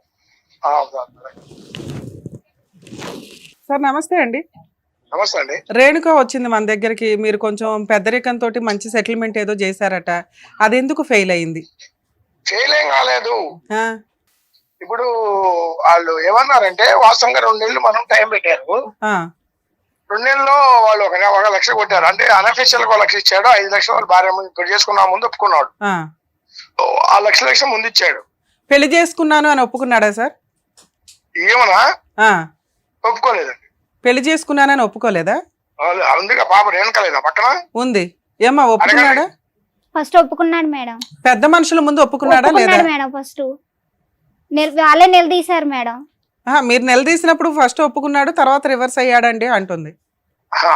సార్ నమస్తే అండి. నమస్తే అండి. రేణుక వచ్చింది మన దగ్గరికి. మీరు కొంచెం పెద్దరికంతో మంచి సెటిల్మెంట్ ఏదో చేశారట, అది ఎందుకు ఫెయిల్ అయింది? ఫెయిల్ ఏం కాలేదు. ఆ, ఇప్పుడు వాళ్ళు ఏమన్నారంటే వాస్తవంగా 2 నెలలు మనం టైం పెట్టారు. ఆ, 2 నెలల్లో వాళ్ళు 1 లక్ష కొట్టారు. అంటే అన్అఫీషియల్ గా 1 లక్ష ఇచ్చాడు. 5 లక్షలు వాళ్ళ భార్య ఇప్పుడు చేసుకున్నా ముందు ఒప్పుకున్నాడు. ఆ. ఆ లక్ష ముందు ఇచ్చాడు. పెళ్లి చేసుకున్నాను అని ఒప్పుకున్నాడా సార్? ఏమన్నా ఆ, ఒప్పుకోలేదండి. పెళ్లి చేసుకున్నానని ఒప్పుకోలేదా? అందుకే పాప రేణుకలేదా పక్కన ఉంది. ఏమ్మా ఒప్పుకున్నాడా? ఫస్ట్ ఒప్పుకున్నాడు మేడం. పెద్ద మనుషుల ముందు ఒప్పుకున్నాడా లేదా? ఒప్పుకున్నాడు మేడం. ఫస్ట్ వాళ్ళే నిలదీశారు మేడం. మీరు నిలదీసినప్పుడు ఫస్ట్ ఒప్పుకున్నాడు, తర్వాత రివర్స్ అయ్యాడండి అంటుంది.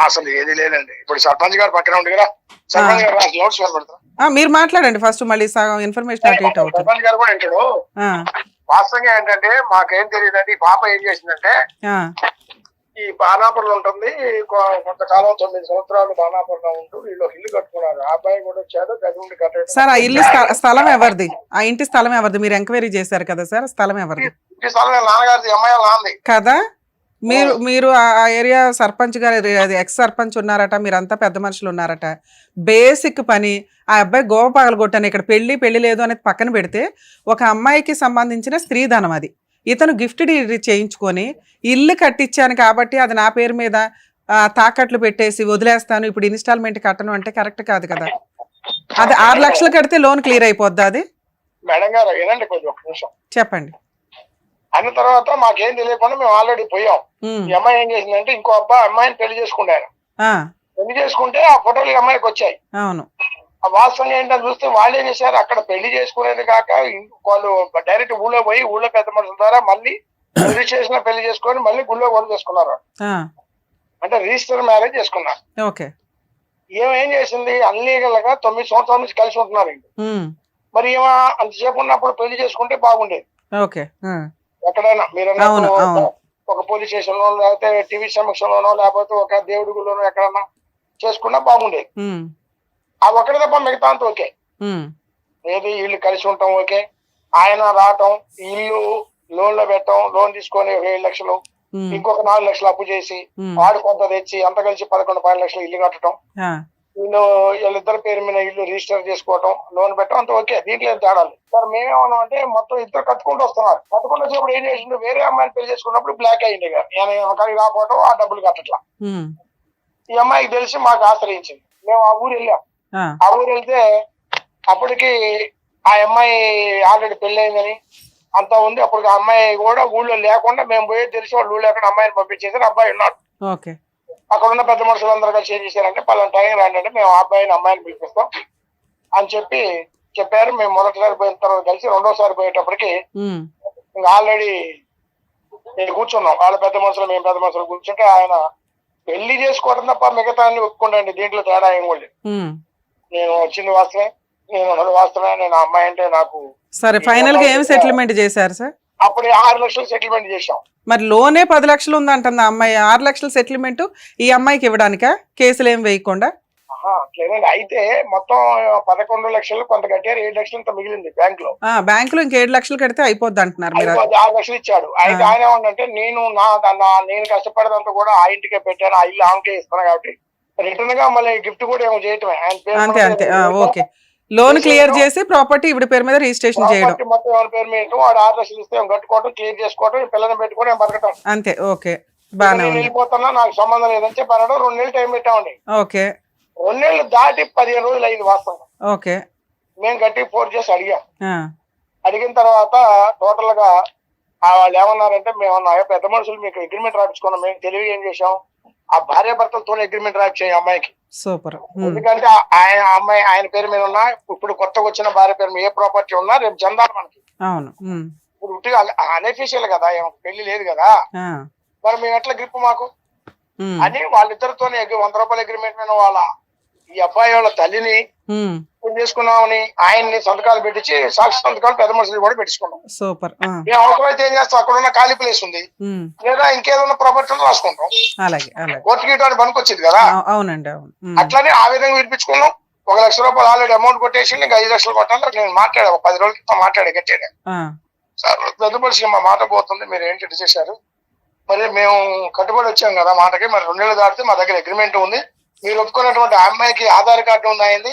అసలు ఏది లేదండి. ఇప్పుడు సర్పంచ్ గారు పక్కన ఉంది కదా, సర్పంచ్ గారు నోట్స్ పెడతారు. మీరు మాట్లాడండి ఫస్ట్, మళ్ళీ సగం ఇన్ఫర్మేషన్ అటు ఇటు అవుతుంది. సర్పంచ్ గారు కూడా వింటాడు. ఆ, వాస్తవంగా ఏంటంటే మాకేం తెలియదండి. ఈ పాప ఏం చేసిందంటే ఆ, ఈ బాణాపురంలో ఉంటుంది. కొంతకాలం 9 సంవత్సరాలు బాణాపురంలో ఉంటూ వీళ్ళు ఇల్లు కట్టుకున్నారు. ఆ అబ్బాయి కూడా వచ్చాడు, గది ఉండి కట్టాడు. సార్ ఆ ఇల్లు స్థలం ఎవరిది? ఆ ఇంటి స్థలం ఎవరిది? మీరు ఎంక్వైరీ చేశారు కదా సార్, స్థలం ఎవరిది? ఈ స్థలం నాన్నగారిది, అమ్మాయి నాంది కదా. మీరు ఆ ఏరియా సర్పంచ్ గారు, అది ఎక్స్ సర్పంచ్ ఉన్నారట, మీరంతా పెద్ద మనుషులు ఉన్నారట. బేసిక్ పని ఆ అబ్బాయి గోవ పగలగొట్టాను. ఇక్కడ పెళ్లి లేదు అనేది పక్కన పెడితే, ఒక అమ్మాయికి సంబంధించిన స్త్రీధనం అది. ఇతను గిఫ్ట్ డీడ్ చేయించుకొని ఇల్లు కట్టించాను కాబట్టి అది నా పేరు మీద తాకట్లు పెట్టేసి వదిలేస్తాను, ఇప్పుడు ఇన్స్టాల్మెంట్ కట్టను అంటే కరెక్ట్ కాదు కదా. అది 6 లక్షలు కడితే లోన్ క్లియర్ అయిపోద్దా అది? మేడం గారు ఏనండి కొంచెం ఒక నిమిషం చెప్పండి. అన్న తర్వాత మాకేం తెలియకుండా మేము ఆల్రెడీ పోయాం. ఉమ్, ఈ అమ్మాయి ఏం చేసిందంటే ఇంకో అమ్మాయిని పెళ్లి చేసుకుంటారు. ఆ, పెళ్లి చేసుకుంటే ఆ ఫోటోలు ఈ అమ్మాయికి వచ్చాయి. అవును. ఆ వాస్తవంగా ఏంటని చూస్తే వాళ్ళు ఏం చేశారు, అక్కడ పెళ్లి చేసుకునేది కాక వాళ్ళు డైరెక్ట్ ఊళ్ళో పోయి ఊళ్ళో పెద్ద మనుషుల ద్వారా మళ్ళీ రిజిస్ట్రేషన్ పెళ్లి చేసుకొని మళ్ళీ గుళ్ళో కూడా చేసుకున్నారు. ఆ, అంటే రిజిస్టర్ మ్యారేజ్ చేసుకున్నారు. ఓకే. ఏం చేసింది, అన్లీగల్ గా 9 సంవత్సరాల నుంచి కలిసి ఉంటున్నారు. ఉమ్, మరి ఏమో అంతసేపు ఉన్నప్పుడు పెళ్లి చేసుకుంటే బాగుండేది. ఓకే. ఆ, ఎక్కడైనా మీరు అవును, అవును. ఒక పోలీస్ స్టేషన్ లోనో లేకపోతే టీవీ సమక్షంలోనో లేకపోతే ఒక దేవుడి గుళ్ళోనో ఎక్కడన్నా చేసుకున్నా బాగుండేది. ఉమ్, ఆ ఒకటి తప్ప మిగతా అంతా ఓకే. ఉమ్, ఏది ఇల్లు కలిసి ఉంటాం ఓకే. ఆయన రావటం, ఇల్లు లోన్ లో పెట్టడం, లోన్ తీసుకొని 7 లక్షలు ఇంకొక 4 లక్షలు అప్పు చేసి వాడు కొంత తెచ్చి అంత కలిసి 11-12 లక్షలు ఇల్లు కట్టడం, వీళ్ళిద్దరి పేరు మీద ఇల్లు రిజిస్టర్ చేసుకోవటం, లోన్ పెట్టడం, అంత ఓకే, దీంట్లో ఏం తేడా లేదు. సార్ మేమేమన్నా అంటే మొత్తం ఇద్దరు కట్టుకుంటూ వస్తున్నారు. కట్టుకుంటూ వచ్చినప్పుడు ఏం చేసిండు, వేరే అమ్మాయిని పెళ్లి చేసుకున్నప్పుడు బ్లాక్ అయ్యింది, కానీ రాకపోవటం, ఆ డబ్బులు కట్టట్లా. ఈ అమ్మాయికి తెలిసి మాకు ఆశ్రయించింది. మేము ఆ ఊరు వెళ్ళాం. ఆ ఊరు వెళ్తే అప్పటికి ఆ అమ్మాయి ఆల్రెడీ పెళ్లి అయిందని అంతా ఉంది. అప్పుడు ఆ అమ్మాయి కూడా ఊళ్ళో లేకుండా మేము పోయి తెలిసి వాళ్ళు ఊళ్ళో ఎక్కడ అమ్మాయిని పంపించేసారు. అబ్బాయి ఉన్నాడు. అక్కడ ఉన్న పెద్ద మనుషులందరూ కలిసి ఏం చేశారంటే, పలానా టైం రాండి అంటే మేము ఆ అబ్బాయిని అమ్మాయిని పిలిపిస్తాం అని చెప్పారు. మేము మొదటిసారి పోయిన తర్వాత కలిసి రెండోసారి పోయేటప్పటికి ఇంకా ఆల్రెడీ కూర్చున్నాం. వాళ్ళ పెద్ద మనుషులు మేము పెద్ద మనుషులు కూర్చుంటే ఆయన పెళ్లి చేసుకోవడం తప్ప మిగతా అన్ని ఒప్పుకుంటాండి, దీంట్లో తేడా ఏం కూడా. నేను వచ్చింది వాస్తవే, నేను ఉన్నది వాస్తవే, నేను అమ్మాయి అంటే నాకు. సరే, ఫైనల్ గా ఏం సెటిల్మెంట్ చేశారు సార్? అప్పుడు 6 లక్షలు సెటిల్మెంట్ చేశాం. మరి లోనే 10 లక్షలు ఉంది అంటుంది ఆ అమ్మాయి. 6 లక్షల సెటిల్మెంట్ ఈ అమ్మాయికి ఇవ్వడానికా, కేసులు ఏం వేయకుండా? లేదండి, అయితే మొత్తం 11 లక్షలు కొంత కట్టారు, 7 లక్షలు ఇంత మిగిలింది బ్యాంక్ లో. బ్యాంక్ లో ఇంక 7 లక్షలు కడితే అయిపోద్ది అంటున్నారు మీరు. 6 లక్షలు ఇచ్చాడు. అయితే ఆయన ఏమంటే, నేను కష్టపడేదంతా కూడా ఆ ఇంటికే పెట్టాను, ఆ ఇల్లు ఆమెకే ఇస్తాను కాబట్టి రిటర్న్ గా మళ్ళీ గిఫ్ట్ కూడా ఏమో చేయటమే. అంతే అంతే, ఓకే. లోన్ క్లియర్ చేసి ప్రాపర్టీ ఇవిడ పేరు మీద రిజిస్ట్రేషన్ చేయడం, మొత్తం ఎవరి పేరు మీద వాడు 6 లక్షలు ఇస్తే కట్టుకోవడం, క్లియర్ చేసుకోవడం, పిల్లల్ని పెట్టుకోవడం, బతకటం అంతే. ఓకే, బాగా వెళ్ళిపోతున్నా, నాకు సంబంధం లేదని చెప్పి అనడం. 2 నెలలు టైం పెట్టామండి. ఓకే. 2 నెలలు దాటి 15 రోజులు అయింది వాస్తవం. ఓకే. మేము గట్టి ఫోర్స్ చేసి అడిగాం. అడిగిన తర్వాత టోటల్ గా వాళ్ళు ఏమన్నారంటే, మేము పెద్ద మనుషులు మీకు అగ్రిమెంట్ రాయించుకున్నాం, మేము తెలివి ఏం చేసాం, ఆ భార్య భర్తలతో అగ్రిమెంట్ రాయించాం అమ్మాయికి. సూపర్. ఎందుకంటే ఆయన పేరు మీద ఉన్నా, ఇప్పుడు కొత్తగా వచ్చిన భార్య పేరు మీద ఏ ప్రాపర్టీ ఉన్నా రేపు జందాలు మనకి. అవును. ఇప్పుడు అనఫీషియల్ కదా, పెళ్లి లేదు కదా, మరి మేము ఎట్లా గ్రిప్ మాకు అని వాళ్ళిద్దరితో 100 రూపాయల అగ్రిమెంట్ మీద ఈ అబ్బాయి వాళ్ళ తల్లిని చేసుకున్నామని ఆయన్ని సంతకాలు పెట్టించి సాక్షి సంతకాలు పెద్ద మనుషులు కూడా పెట్టించుకున్నాం. సూపర్. మేము అవసరమైతే ఏం చేస్తాం, అక్కడ ఉన్న ఖాళీ ప్లేస్ ఉంది లేదా ఇంకేదన్నా ప్రాపర్టీ రాసుకుంటాం. కోర్టు గీయడానికి పనికొచ్చింది కదా. అవునండి, అవును. అట్లానే ఆ విధంగా వినిపించుకున్నాం. 1 లక్ష రూపాయలు ఆల్రెడీ అమౌంట్ కొట్టేసి ఇంకా 5 లక్షలు కొట్టాలి. నేను మాట్లాడా, 10 రోజుల క్రితం మాట్లాడే గట్టాడు. సార్ పెద్ద మనిషి మా మాట పోతుంది, మీరు ఏంటి చేశారు, మరి మేము కట్టుబడి వచ్చాం కదా మాటకి, మరి 2 నెలలు దాటితే మా దగ్గర అగ్రిమెంట్ ఉంది, మీరు ఒప్పుకున్నటువంటి అమ్మాయికి ఆధార్ కార్డు ఉంది అయింది,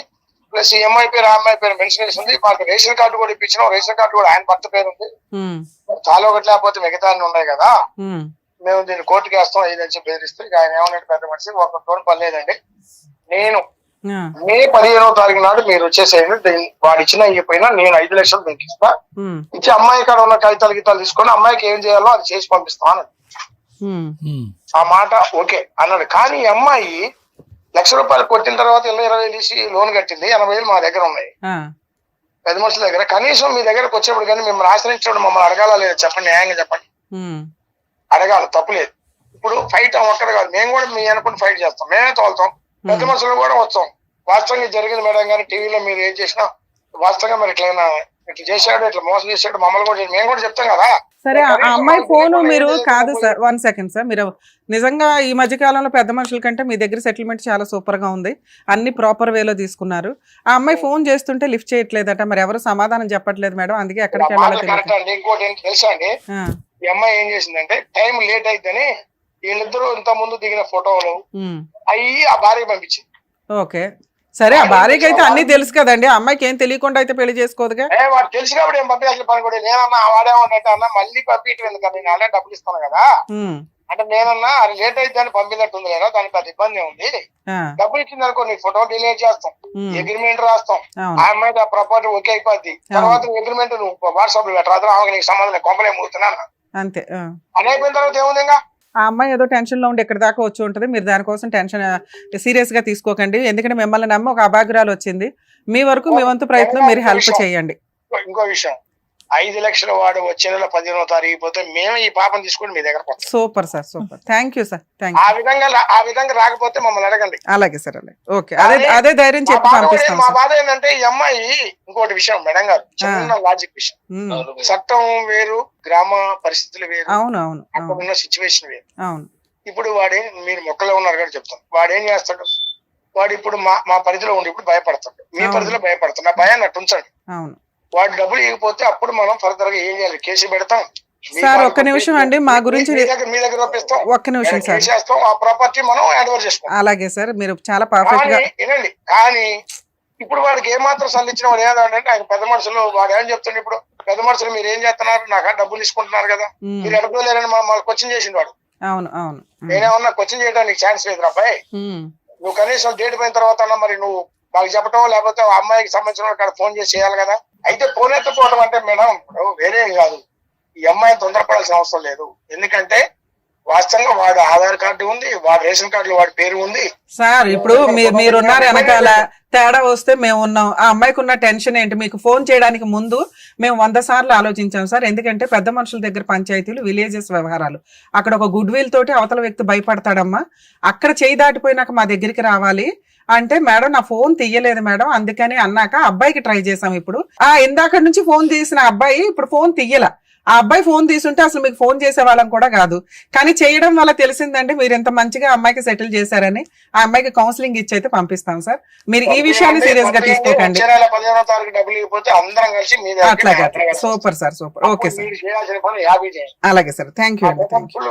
ప్లస్ ఈఎంఐ పేరు ఆ అమ్మాయి పేరు మెన్షన్ చేసి ఉంది, మాకు రేషన్ కార్డు కూడా ఇప్పించినాం, రేషన్ కార్డు కూడా ఆయన భర్త పేరు ఉంది, చాలా ఒకటి లేకపోతే మిగతా అన్ని ఉన్నాయి కదా, మేము దీన్ని కోర్టుకి వేస్తాం ఇదని చెప్పి బెదిరిస్తే ఆయన ఏమన్నట్టు పెద్ద మనిషి, ఒక తోడు పని లేదండి, నేను మే 15వ తారీఖు నాడు మీరు వచ్చేసేయండి, వాడు ఇచ్చినా ఇవ్వకపోయినా నేను 5 లక్షలు మీకు ఇస్తా, ఇచ్చి అమ్మాయి కాడ ఉన్న కాగితాలు గీతాలు తీసుకొని అమ్మాయికి ఏం చేయాలో అది చేసి పంపిస్తాను. ఆ మాట ఓకే అన్నాడు. కానీ ఈ అమ్మాయి 1 లక్ష రూపాయలు కొట్టిన తర్వాత 20,000 తీసి లోన్ కట్టింది. 80,000 మా దగ్గర ఉన్నాయి పెద్ద మనుషుల దగ్గర. కనీసం మీ దగ్గరకు వచ్చేప్పుడు కానీ మిమ్మల్ని ఆశ్రయించినప్పుడు మమ్మల్ని అడగాల లేదు చెప్పండి, న్యాయంగా చెప్పండి. అడగాలి, తప్పులేదు. ఇప్పుడు ఫైట్ ఒక్కడ కాదు, మేము కూడా మీ అనుకుని ఫైట్ చేస్తాం, మేమే తోలుతాం, పెద్ద మనుషులు కూడా వస్తాం. వాస్తవంగా జరిగింది మేడం కానీ టీవీలో మీరు ఏం చేసినా వాస్తవంగా మరి ఇట్లా చేశాడు, ఇట్లా మోసం చేశాడు, మమ్మల్ని కూడా మేము కూడా చెప్తాం కదా. సరే, ఆ అమ్మాయి ఫోన్ మీరు కాదు సార్, 1 సెకండ్ సార్, మీరు నిజంగా ఈ మధ్య కాలంలో పెద్ద మనుషుల కంటే మీ దగ్గర సెటిల్మెంట్ చాలా సూపర్ గా ఉంది, అన్ని ప్రాపర్ వేలో తీసుకున్నారు. ఆ అమ్మాయి ఫోన్ చేస్తుంటే లిఫ్ట్ చేయట్లేదట, మరి ఎవరు సమాధానం చెప్పట్లేదు మేడం, అందుకే ఎక్కడికి వెళ్ళాలో తెలియదు. ఇంకోటి ఏంటి తెలుసా అండి, ఈ అమ్మాయి ఏం చేసిందంటే టైం లేట్ అయిద్దని వీళ్ళిద్దరూ ఇంత ముందు దిగిన ఫోటోలు అయ్యి ఆ భార్య పంపించింది. ఓకే, సరే, ఆ భార్యకి అయితే అన్ని తెలుసు కదండి, ఆ అమ్మాయికి ఏం తెలియకుండా అయితే పెళ్లి చేసుకోదుగా. వాడు తెలిసి కాబట్టి ఏం పంపించాల్సిన పని కూడా నేనన్నా వాడేమన్నట్టు అన్న మళ్ళీ పంపించడం ఎందుకంటే నేను అలాగే డబ్బులు ఇస్తాను కదా అంటే నేనన్నా అది లేట్ అయితే దాన్ని పంపినట్టుంది కదా, దానికి పెద్ద ఇబ్బంది ఉంది, డబ్బులు ఇచ్చిన అనుకో నీ ఫోటో డిలీట్ చేస్తాం, అగ్రిమెంట్ రాస్తాం, ఆ అమ్మాయి ఆ ప్రాపర్టీ ఓకే అయిపోద్ది, తర్వాత అగ్రిమెంట్ నువ్వు వాట్సాప్ లో పెట్టరాదు, ఆమెకి నీకు సంబంధం కంపెనీ మూతున్నా అంతే. అని అయిపోయిన తర్వాత ఏముంది ఇంకా ఆ అమ్మాయి ఏదో టెన్షన్ లో ఉండి ఇక్కడ దాకా వచ్చి ఉంటుంది, మీరు దానికోసం టెన్షన్ సీరియస్ గా తీసుకోకండి, ఎందుకంటే మిమ్మల్ని నమ్మి ఒక అభాగ్రాలు వచ్చింది, మీ వరకు మీ వంతు ప్రయత్నం మీరు హెల్ప్ చేయండి. ఇంకో విషయం, 5 లక్షల వాడు వచ్చే నెల 15వ తారీఖు పోతే మేము ఈ పాపం తీసుకుని మీ దగ్గర. Super sir, super, thank you sir, thank you. ఆ విధంగా రాకపోతే మమ్మల్ని అడగండి. అలాగే సార్, అలాగే, ఓకే, అదే ధైర్యం చెప్పి పంపిస్తాం. మా బాధ ఏంటంటే ఈ అమ్మాయి ఇంకోటి విషయం మేడం గారు, చిన్న లాజిక్ విషయం, చట్టం వేరు, గ్రామ పరిస్థితులు వేరు, అవును అవును, అక్కడ ఉన్న సిచ్యువేషన్ వేరు. అవును. ఇప్పుడు మీరు మొక్కలో ఉన్నారు కదా చెప్తాను, వాడు ఏం చేస్తాడు, వాడు ఇప్పుడు మా పరిధిలో ఉండి ఇప్పుడు భయపడతాడు, మీ పరిధిలో భయపడతాడు, నా భయాన్ని అట్టు ఉంచండి. అవును. వాడు డబ్బులు ఇవ్వకపోతే అప్పుడు మనం ఫర్దర్ గా ఏం చేయాలి, కేసు పెడతాం, సార్ ఒక్క నిమిషం అండి, మా గురించి మీ దగ్గర ఒప్పిస్తాం, ఒక్క నిమిషం సార్, చేస్తాం, ఆ ప్రాపర్టీ మనం హ్యాండ్ ఓవర్ చేసుకుంటాం. అలాగే సార్, మీరు చాలా పర్ఫెక్ట్ గా వినండి. కానీ ఇప్పుడు వాడికి ఏమాత్రం సల్లించిన వాడు ఏదంటే ఆయన పెద్ద మనుషులు వాడు ఏం చెప్తుండే, ఇప్పుడు పెద్ద మనుషులు మీరు ఏం చేస్తున్నారు, నాకు డబ్బులు తీసుకుంటున్నారు కదా, మీరు ఎడపలేరని మనం క్వశ్చన్ చేసిండు వాడు. అవును అవును, నేనేమన్నా క్వశ్చన్ చేయడానికి ఛాన్స్ లేదు అబ్బాయి, నువ్వు కనీసం డేట్ పోయిన తర్వాత అన్నా మరి నువ్వు మాకు చెప్పడం, లేకపోతే ఆ అమ్మాయికి సంబంధించిన కాడ ఫోన్ చేసి చేయాలి కదా. అయితే ఫోన్ ఎత్తుకోవడం అంటే మేడం ఇప్పుడు వేరే కాదు, ఈ అమ్మాయిని తొందరపడాల్సిన అవసరం లేదు. ఎందుకంటే వాస్తవంగా వాడు ఆధార్ కార్డు ఉంది, వాడు రేషన్ కార్డులో వాడి పేరు ఉంది సార్. ఇప్పుడు మీరున్నారు వెనకాల, తేడా వస్తే మేము ఉన్నాం. ఆ అమ్మాయికి ఉన్న టెన్షన్ ఏంటి? మీకు ఫోన్ చేయడానికి ముందు మేము 100 సార్లు ఆలోచించాం సార్. ఎందుకంటే పెద్ద మనుషుల దగ్గర పంచాయతీలు, విలేజెస్ వ్యవహారాలు, అక్కడ ఒక గుడ్ విల్ తోటి అవతల వ్యక్తి భయపడతాడమ్మా. అక్కడ చేయి దాటిపోయినాక మా దగ్గరికి రావాలి అంటే, మేడం నా ఫోన్ తీయలేదు మేడం, అందుకని అన్నాక అబ్బాయికి ట్రై చేసాం. ఇప్పుడు ఇందాక నుంచి ఫోన్ తీసిన అబ్బాయి ఇప్పుడు ఫోన్ తీయల. ఆ అబ్బాయి ఫోన్ తీసుంటే అసలు మీకు ఫోన్ చేసే వాళ్ళం కూడా కాదు. కానీ చేయడం వల్ల తెలిసిందంటే మీరు ఎంత మంచిగా అమ్మాయికి సెటిల్ చేశారని. ఆ అమ్మాయికి కౌన్సిలింగ్ ఇచ్చి అయితే పంపిస్తాం సార్. మీరు ఈ విషయాన్ని సీరియస్ గా తీసుకోకండి. అట్లాగే, super sir, super. Okay sir, అలాగే సార్, థ్యాంక్ యూ అండి, థ్యాంక్ యూ.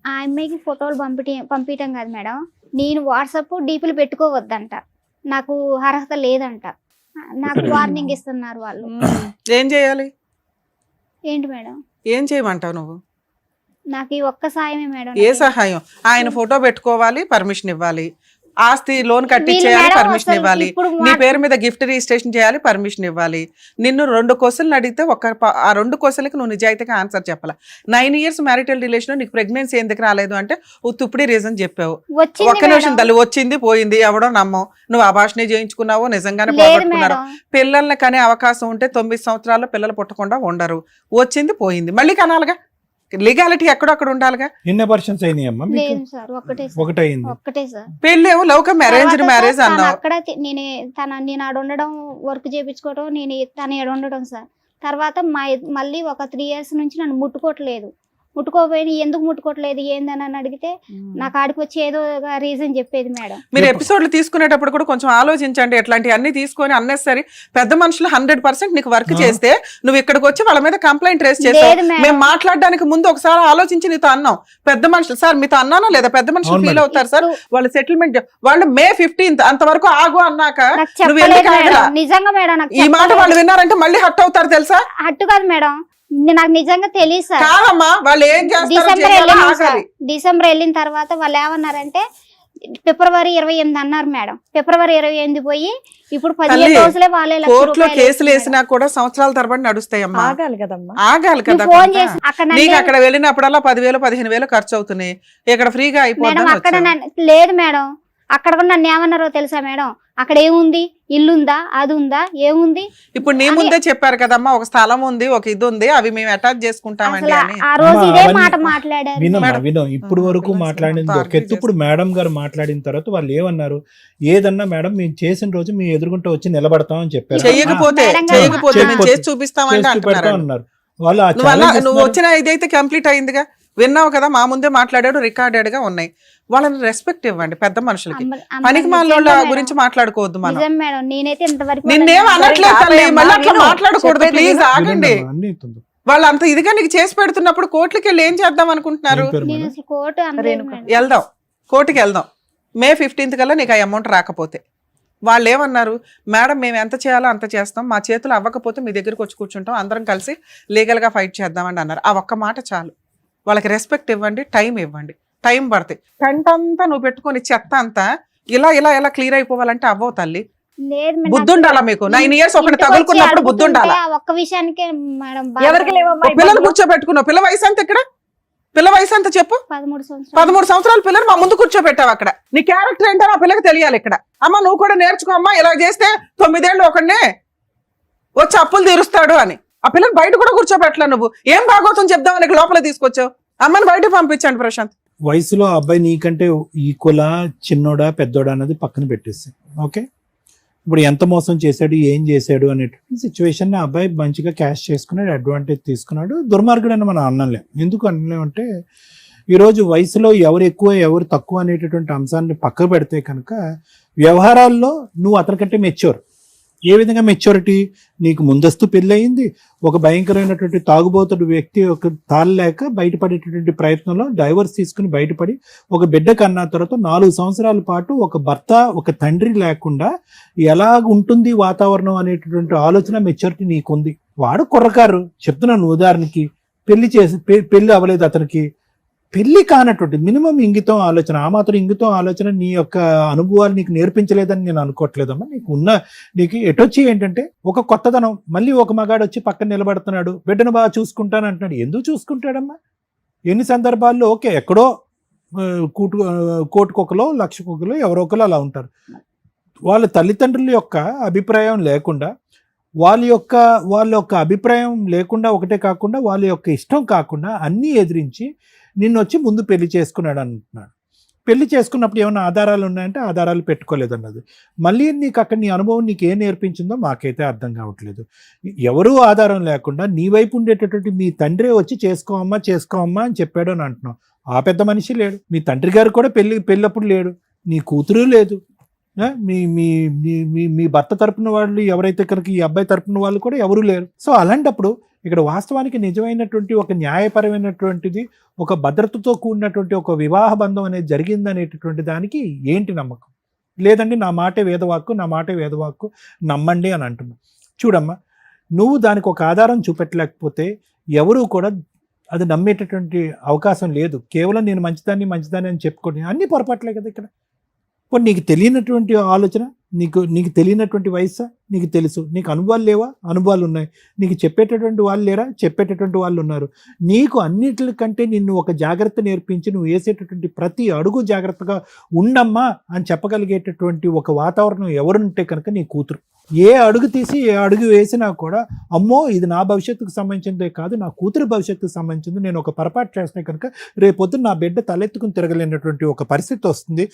ఆ అమ్మాయికి ఫోటోలు పంపించడం కాదు మేడం, నేను వాట్సాప్ డీపీలు పెట్టుకోవద్దంట, నాకు అర్హత లేదంట, నాకు వార్నింగ్ ఇస్తున్నారు వాళ్ళు. ఏం చేయాలి? ఏంటి మేడం? ఏం చేయమంటావు నువ్వు? నాకు ఈ ఒక్క సాయమే మేడం. ఏ సహాయం? ఆయన ఫోటో పెట్టుకోవాలి, పర్మిషన్ ఇవ్వాలి, ఆస్తి లోన్ కట్టించేయాలి, పర్మిషన్ ఇవ్వాలి, నీ పేరు మీద గిఫ్ట్ రిజిస్ట్రేషన్ చేయాలి, పర్మిషన్ ఇవ్వాలి. నిన్ను 2 క్వశ్చన్లు అడిగితే ఆ 2 క్వశ్చన్లకి నువ్వు నిజాయితీగా ఆన్సర్ చెప్పాలి. 9 years మ్యారిటల్ రిలేషన్, నీకు ప్రెగ్నెన్సీ ఎందుకు రాలేదు అంటే ఉత్తుప్పుడే రీజన్ చెప్పావు. ఒక్క నిమిషం తల్లి, వచ్చింది పోయింది, ఎవడో నమ్మవు. నువ్వు అభాషణ చేయించుకున్నావో, నిజంగానే పోగొట్టుకున్నారో. పిల్లల్ని కనే అవకాశం ఉంటే 9 సంవత్సరాల్లో పిల్లలు పుట్టకుండా ఉండరు. వచ్చింది పోయింది, మళ్ళీ కనాలిగా. లీగాలిటీ ఎక్కడొక్కడ ఉండాలిగా. ఎన్ని పర్సన్స్ అయినాయమ్మా? ఒకటే సార్. పెళ్ళేమో లవ్ కమ్ అరేంజ్డ్ మ్యారేజ్ అన్నావు. అక్కడ నేను ఆడ ఉండడం, వర్క్ చేయించుకోవడం, నేను తను ఏడ ఉండడం సార్. తర్వాత మళ్ళీ ఒక 3 years నుంచి నన్ను ముట్టుకోపోయి ఎందుకు ముట్టుకోవట్లేదు ఏందని అడిగితే నాకు ఆడికి వచ్చి ఏదో రీజన్ చెప్పేది మేడం. మీరు ఎపిసోడ్లు తీసుకునేటప్పుడు కూడా కొంచెం ఆలోచించండి. ఎట్లాంటి అన్ని తీసుకొని అన్నెసరీ పెద్ద మనుషులు 100% నీకు వర్క్ చేస్తే నువ్వు ఇక్కడికి వచ్చి వాళ్ళ మీద కంప్లైంట్ రేస్ చేస్తావు. మేము మాట్లాడడానికి ముందు ఒకసారి ఆలోచించి నీతో అన్నాం. పెద్ద మనుషులు సార్ మీతో అన్నానా లేదా? పెద్ద మనుషులు ఫీల్ అవుతారు సార్. వాళ్ళ సెటిల్మెంట్ వాళ్ళు May 15th అంతవరకు ఆగు అన్నాక నిజంగా మేడం ఈ మాట వాళ్ళు విన్నారంటే మళ్ళీ హట్ అవుతారు తెలుసా? హట్టు కాదు మేడం, నాకు నిజంగా తెలియదు సార్. కాదమ్మా, వాళ్ళు ఏం చేస్తారు? డిసెంబర్ వెళ్ళిన తర్వాత వాళ్ళు ఏమన్నారంటే February 28 అన్నారు మేడం. February 28 పోయి ఇప్పుడు 15 రోజులే వాళ్ళే కోర్టులో కేసులు వేసినా కూడా సంవత్సరాల తరబడి నడుస్తాయమ్మా. ఆగాలి కదమ్మా, ఆగాలి కదా. ఫోన్ చేసి నీకు అక్కడ వెళ్ళినప్పుడల్లా 10,000 15,000 ఖర్చు అవుతున్నాయి. ఇక్కడ ఫ్రీగా అయిపోతుంది. అక్కడ లేదు మేడం, అక్కడ కూడా నన్ను ఏమన్నారో తెలుసా మేడం? అక్కడ ఏముంది, ఇల్లుందా, అది ఉందా, ఏముంది? ఇప్పుడు నీ ముందే చెప్పారు కదమ్మా, ఒక స్థలం ఉంది, ఒక ఇది ఉంది, అవి మేము అటాచ్ చేసుకుంటామండి అని. ఆ రోజు ఇదే మాట మాట్లాడారు. వినం ఇప్పుడు వరకు మాట్లాడింది ఒక ఎత్తు. ఇప్పుడు మేడం గారు మాట్లాడిన తర్వాత వాళ్ళు ఏమన్నారు? ఏదన్నా మేడం మేము చేసిన రోజు మేము ఎదుర్కొంటూ వచ్చి నిలబడతాం అని చెప్పారు. చేయకపోతే మేము చేసి చూపిస్తామంటే అన్నారు. నువ్వు వచ్చిన ఇదైతే కంప్లీట్ అయిందిగా, విన్నావు కదా, మా ముందే మాట్లాడాడు, రికార్డెడ్ గా ఉన్నాయి. వాళ్ళని రెస్పెక్ట్ ఇవ్వండి. పెద్ద మనుషులకి పనికి మాలోళ్ళ గురించి మాట్లాడుకోవద్దు. మనం నిన్నేం అనట్లేదు, మళ్ళీ అట్లా మాట్లాడకూడదు. ప్లీజ్ ఆగండి. వాళ్ళు అంత ఇదిగా నీకు చేసి పెడుతున్నప్పుడు కోర్టుకి వెళ్ళి ఏం చేద్దాం అనుకుంటున్నారు? వెళ్దాం, కోర్టుకి వెళ్దాం. May 15th కల్లా నీకు ఆ అమౌంట్ రాకపోతే. వాళ్ళు ఏమన్నారు? మేడం మేము ఎంత చేయాలో అంత చేస్తాం, మా చేతులు అవ్వకపోతే మీ దగ్గరకు వచ్చి కూర్చుంటాం, అందరం కలిసి లీగల్ గా ఫైట్ చేద్దామండి అన్నారు. ఆ ఒక్క మాట చాలు. వాళ్ళకి రెస్పెక్ట్ ఇవ్వండి, టైం ఇవ్వండి. టైం పడుతుంది. కంట అంతా నువ్వు పెట్టుకొని చెత్త అంతా ఇలా ఇలా ఇలా క్లియర్ అయిపోవాలంటే అవ్వవు తల్లి. బుద్ధి ఉండాలా మీకు? 9 years ఒకటి తగులుకున్నప్పుడు బుద్ధి ఉండాలా? ఒక్క విషయానికి ఎవరికి లేవమ్మా? పిల్లలు కూర్చోబెట్టుకున్నావు. పిల్ల వయసు అంత ఇక్కడ? పిల్ల వయసు అంత చెప్పు. 13 సంవత్సరాల పిల్లలు మా ముందు కూర్చోబెట్టావు. అక్కడ నీ క్యారెక్టర్ ఏంటో ఆ పిల్లకి తెలియాలి. ఇక్కడ అమ్మ నువ్వు కూడా నేర్చుకో అమ్మా, ఇలా చేస్తే 9 ఏళ్ళు ఒకడినే వచ్చి అప్పులు తీరుస్తాడు అని. ఆ పిల్లలు బయట కూడా కూర్చోబెట్టలే. నువ్వు ఏం భాగవతం చెప్దామని లోపల తీసుకొచ్చావు. అమ్మని బయట పంపించండి ప్రశాంత్. వయసులో అబ్బాయి నీకంటే ఈక్వలా, చిన్నోడా, పెద్దోడా అన్నది పక్కన పెట్టేసి, ఓకే, ఇప్పుడు ఎంత మోసం చేశాడు, ఏం చేశాడు అనేటువంటి సిచ్యువేషన్ ఆ అబ్బాయి మంచిగా క్యాష్ చేసుకున్నాడు, అడ్వాంటేజ్ తీసుకున్నాడు. దుర్మార్గుడు అని మనం అనలేం. ఎందుకు అనలేమంటే ఈరోజు వయసులో ఎవరు ఎక్కువ ఎవరు తక్కువ అనేటటువంటి అంశాన్ని పక్కకు పెడితే కనుక వ్యవహారాల్లో నువ్వు అతనికంటే మెచ్యూర్, ఏ విధంగా మెచ్యూరిటీ? నీకు ముందస్తు పెళ్ళయింది, ఒక భయంకరమైనటువంటి తాగుబోతుడు వ్యక్తి ఒక తాళలేక బయటపడేటటువంటి ప్రయత్నంలో డైవర్స్ తీసుకుని బయటపడి ఒక బిడ్డ కన్నా తర్వాత 4 సంవత్సరాల పాటు ఒక భర్త ఒక తండ్రి లేకుండా ఎలా ఉంటుంది వాతావరణం అనేటటువంటి ఆలోచన మెచ్యూరిటీ నీకుంది. వాడు కుర్రకారు, చెప్తున్నాను ఉదాహరణకి, పెళ్లి అవ్వలేదు అతనికి, పెళ్లి కానటువంటి మినిమం ఇంగితం ఆలోచన, ఆ మాత్రం ఇంగితం ఆలోచన నీ యొక్క అనుభవాలు నీకు నేర్పించలేదని నేను అనుకోవట్లేదమ్మా. నీకు ఎటొచ్చి ఏంటంటే ఒక కొత్తదనం, మళ్ళీ ఒక మగాడు వచ్చి పక్కన నిలబడుతున్నాడు, బిడ్డను బాగా చూసుకుంటాను అంటున్నాడు. ఎందుకు చూసుకుంటాడమ్మా? ఎన్ని సందర్భాల్లో ఓకే ఎక్కడో కోటికొకలో లక్షకొకలో ఎవరో ఒకరు అలా ఉంటారు. వాళ్ళ తల్లిదండ్రుల యొక్క అభిప్రాయం లేకుండా వాళ్ళ యొక్క అభిప్రాయం లేకుండా ఒకటే కాకుండా వాళ్ళ యొక్క ఇష్టం కాకుండా అన్నీ ఎదిరించి నిన్ను వచ్చి ముందు పెళ్లి చేసుకున్నాడు అంటున్నాడు. పెళ్లి చేసుకున్నప్పుడు ఏమైనా ఆధారాలు ఉన్నాయంటే ఆధారాలు పెట్టుకోలేదన్నది. మళ్ళీ నీకు అక్కడ నీ అనుభవం నీకు ఏం నేర్పించిందో మాకైతే అర్థం కావట్లేదు. ఎవరూ ఆధారం లేకుండా నీ వైపు ఉండేటటువంటి మీ తండ్రే వచ్చి చేసుకోమ్మా అని చెప్పాడు అని అంటున్నావు. ఆ పెద్ద మనిషి లేడు, మీ తండ్రి గారు కూడా పెళ్ళప్పుడు లేడు, నీ కూతురు లేదు, మీ మీ మీ మీ భర్త తరపున వాళ్ళు ఎవరైతే కనుక ఈ అబ్బాయి తరపున వాళ్ళు కూడా ఎవరు లేరు. సో అలాంటప్పుడు ఇక్కడ వాస్తవానికి నిజమైనటువంటి ఒక న్యాయపరమైనటువంటిది, ఒక భద్రతతో కూడినటువంటి ఒక వివాహ బంధం అనేది జరిగిందనేటటువంటి దానికి ఏంటి నమ్మకం? లేదండి నా మాటే వేదవాక్కు నమ్మండి అని అంటున్నావు. చూడమ్మా, నువ్వు దానికి ఒక ఆధారం చూపెట్టలేకపోతే ఎవరు కూడా అది నమ్మేటటువంటి అవకాశం లేదు. కేవలం నేను మంచిదాన్ని అని చెప్పుకోండి, అన్నీ పొరపాట్లే కదా ఇక్కడ. ఇప్పుడు నీకు తెలియనటువంటి ఆలోచన, నీకు తెలియనటువంటి వయసు, నీకు తెలుసు, నీకు అనుభవాలు లేవా? అనుభవాలు ఉన్నాయి. నీకు చెప్పేటటువంటి వాళ్ళు లేరా? చెప్పేటటువంటి వాళ్ళు ఉన్నారు. నీకు అన్నిటికంటే నిన్ను ఒక జాగ్రత్త నేర్పించి నువ్వు వేసేటటువంటి ప్రతి అడుగు జాగ్రత్తగా ఉండమ్మా అని చెప్పగలిగేటటువంటి ఒక వాతావరణం ఎవరుంటే కనుక నీ కూతురు. ఏ అడుగు తీసి ఏ అడుగు వేసినా కూడా అమ్మో ఇది నా భవిష్యత్తుకు సంబంధించిందే కాదు, నా కూతురు భవిష్యత్తుకు సంబంధించింది, నేను ఒక పొరపాటు చేస్తే కనుక రేపొద్దున నా బిడ్డ తలెత్తుకుని తిరగలేనటువంటి ఒక పరిస్థితి వస్తుంది.